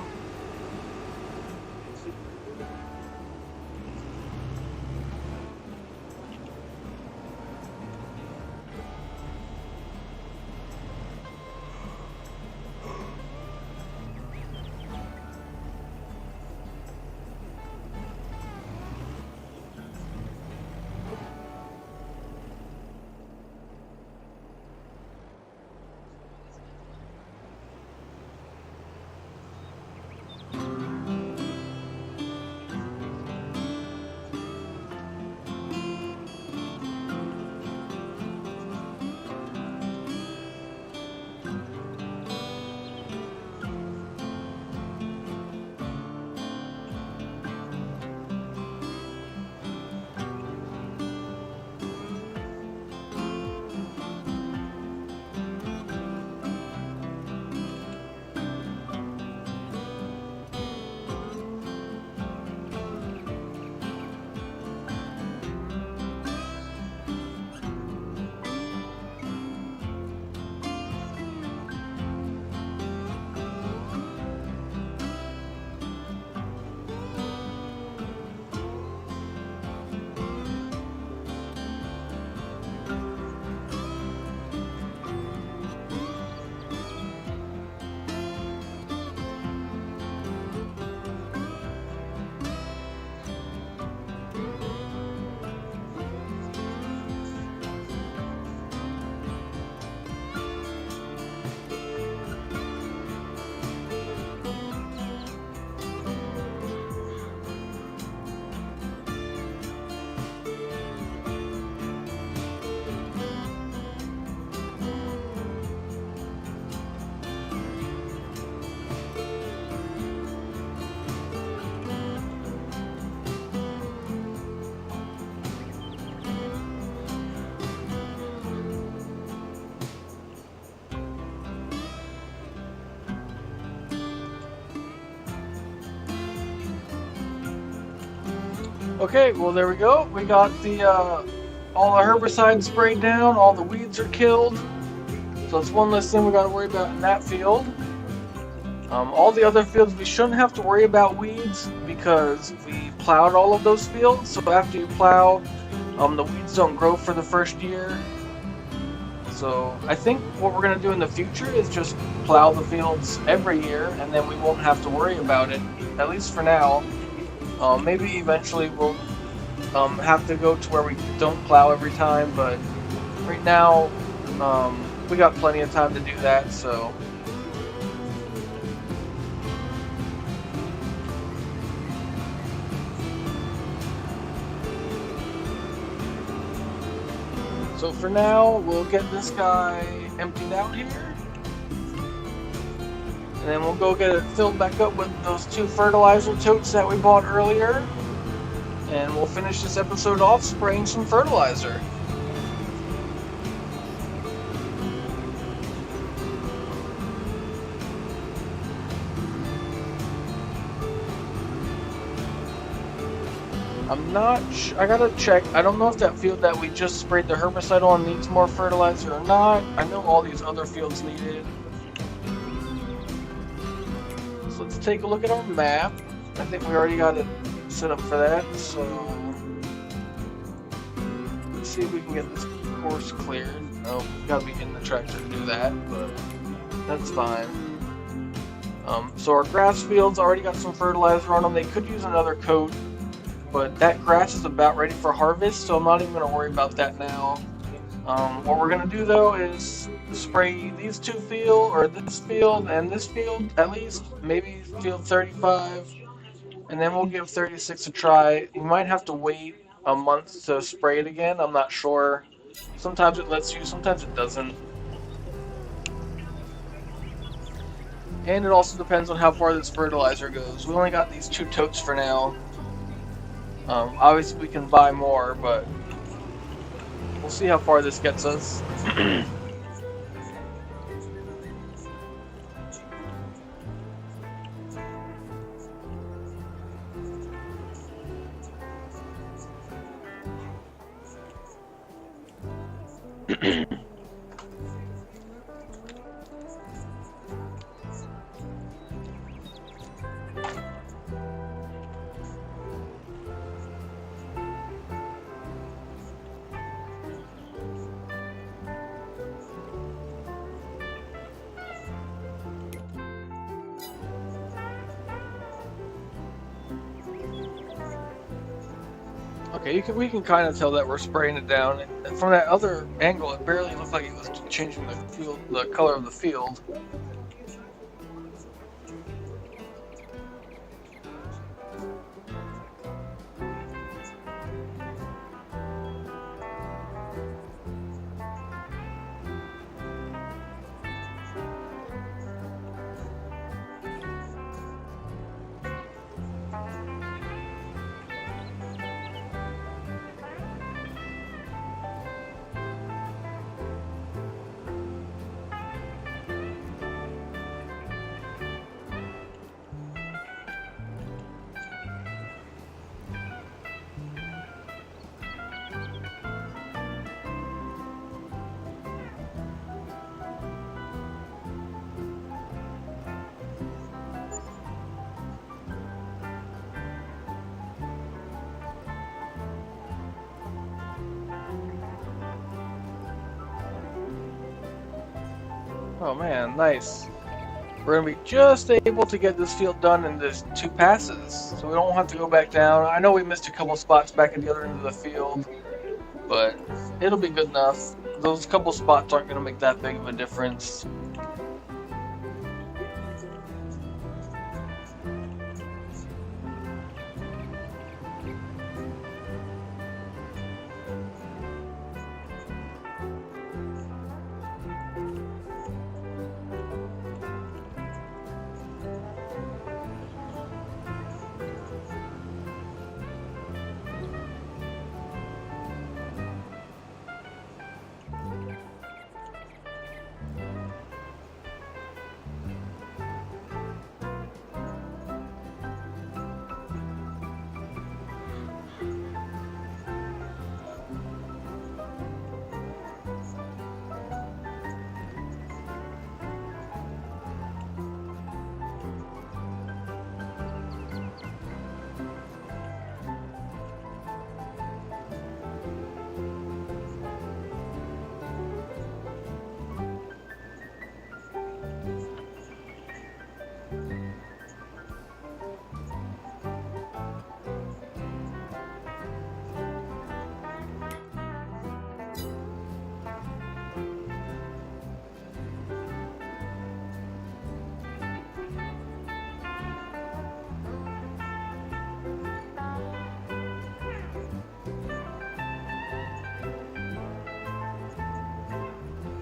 Okay, well there we go. We got the all the herbicides sprayed down, all the weeds are killed. So it's one less thing we got to worry about in that field. All the other fields we shouldn't have to worry about weeds because we plowed all of those fields. So after you plow, the weeds don't grow for the first year. So I think what we're going to do in the future is just plow the fields every year, and then we won't have to worry about it, at least for now. Maybe eventually we'll have to go to where we don't plow every time, but right now we got plenty of time to do that, so. So for now, we'll get this guy emptied out here. And then we'll go get it filled back up with those 2 fertilizer totes that we bought earlier. And we'll finish this episode off spraying some fertilizer. I'm not I gotta check. I don't know if that field that we just sprayed the herbicide on needs more fertilizer or not. I know all these other fields need it. So let's take a look at our map. I think we already got it set up for that, so let's see if we can get this course cleared. Oh, we gotta be in the tractor to do that, but that's fine. So our grass fields already got some fertilizer on them. They could use another coat, but that grass is about ready for harvest, so I'm not even going to worry about that now. What we're going to do though is spray these two fields, or this field and this field at least, maybe field 35, and then we'll give 36 a try. You might have to wait a month to spray it again, I'm not sure. Sometimes it lets you, sometimes it doesn't. And it also depends on how far this fertilizer goes. We only got these 2 totes for now. Obviously we can buy more, but we'll see how far this gets us. Okay, we can kind of tell that we're spraying it down. And from that other angle, it barely looked like it was changing the color of the field. Oh man, nice. We're going to be just able to get this field done in just 2 passes, so we don't have to go back down. I know we missed a couple spots back at the other end of the field, but it'll be good enough. Those couple spots aren't going to make that big of a difference.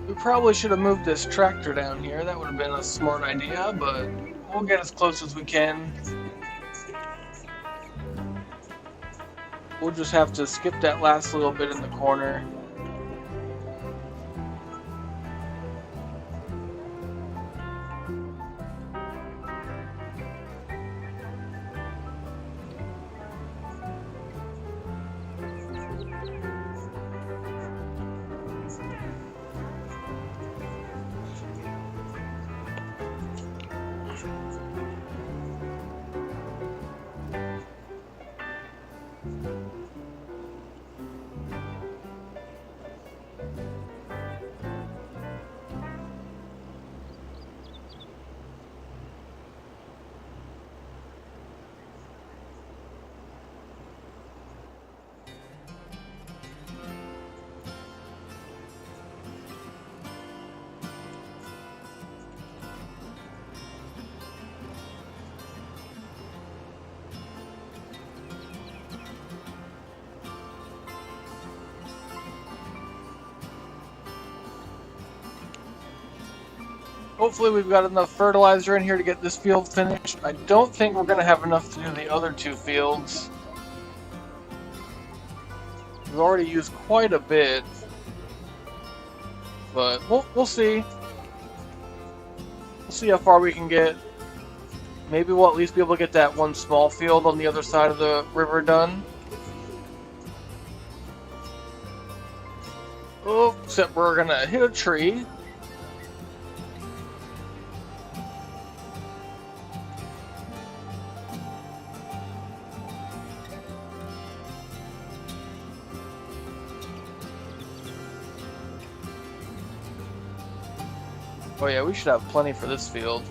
We probably should have moved this tractor down here. That would have been a smart idea, but we'll get as close as we can. We'll just have to skip that last little bit in the corner. hopefully we've got enough fertilizer in here to get this field finished. I don't think we're going to have enough to do the other 2 fields. We've already used quite a bit, but we'll see. We'll see how far we can get. Maybe we'll at least be able to get that one small field on the other side of the river done. Oh, except we're gonna hit a tree. Oh yeah, we should have plenty for this field.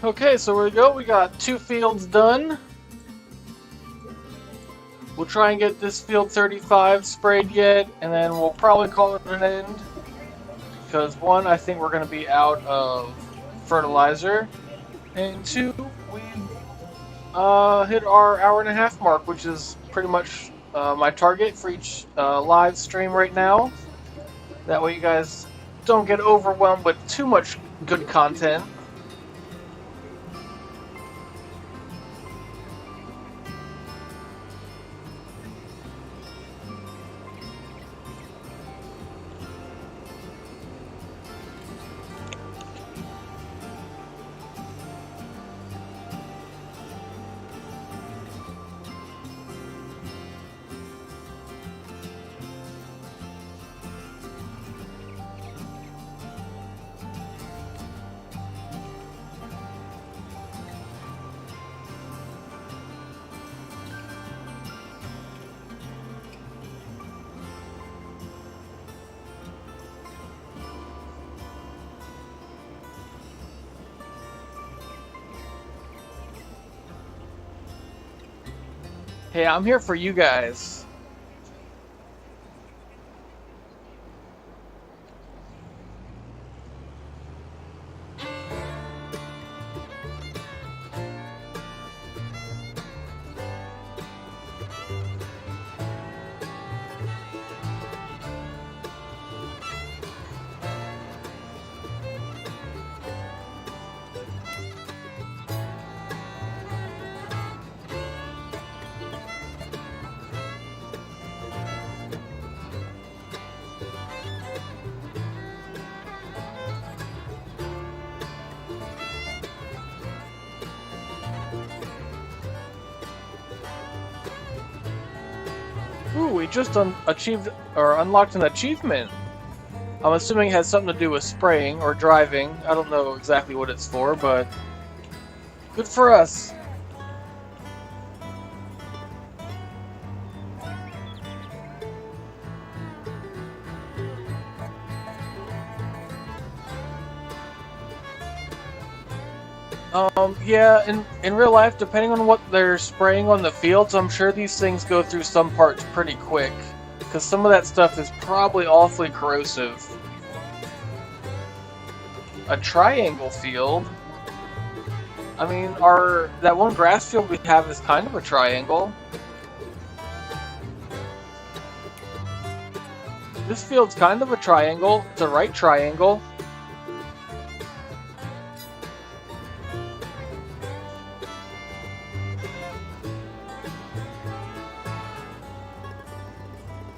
Okay, so here we go. We got 2 fields done. We'll try and get this field 35 sprayed yet, and then we'll probably call it an end. Because 1, I think we're going to be out of fertilizer. And 2, we hit our hour-and-a-half mark, which is pretty much my target for each live stream right now. That way you guys don't get overwhelmed with too much good content. Hey, I'm here for you guys. Ooh, we just achieved or unlocked an achievement. I'm assuming it has something to do with spraying or driving. I don't know exactly what it's for, but good for us. Yeah, in real life, depending on what they're spraying on the fields, I'm sure these things go through some parts pretty quick, because some of that stuff is probably awfully corrosive. A triangle field? I mean, that one grass field we have is kind of a triangle. This field's kind of a triangle. It's a right triangle.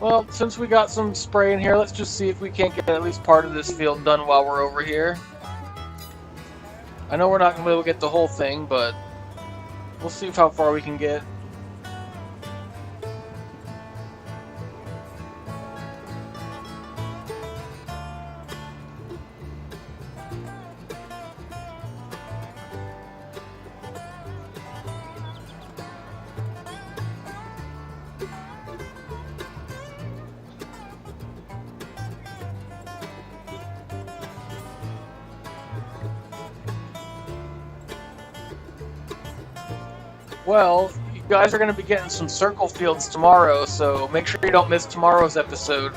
Well, since we got some spray in here, let's just see if we can't get at least part of this field done while we're over here. I know we're not going to be able to get the whole thing, but we'll see how far we can get. Well, you guys are going to be getting some circle fields tomorrow, so make sure you don't miss tomorrow's episode.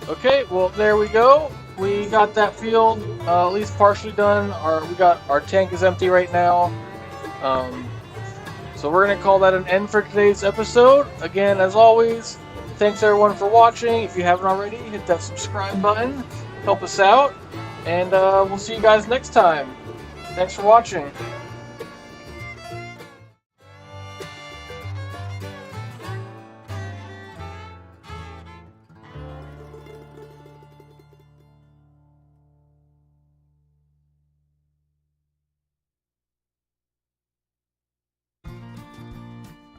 Okay, well there we go. We got that field at least partially done. Our tank is empty right now. So we're gonna call that an end for today's episode. Again, as always, thanks everyone for watching. If you haven't already, hit that subscribe button. Help us out, and we'll see you guys next time. Thanks for watching.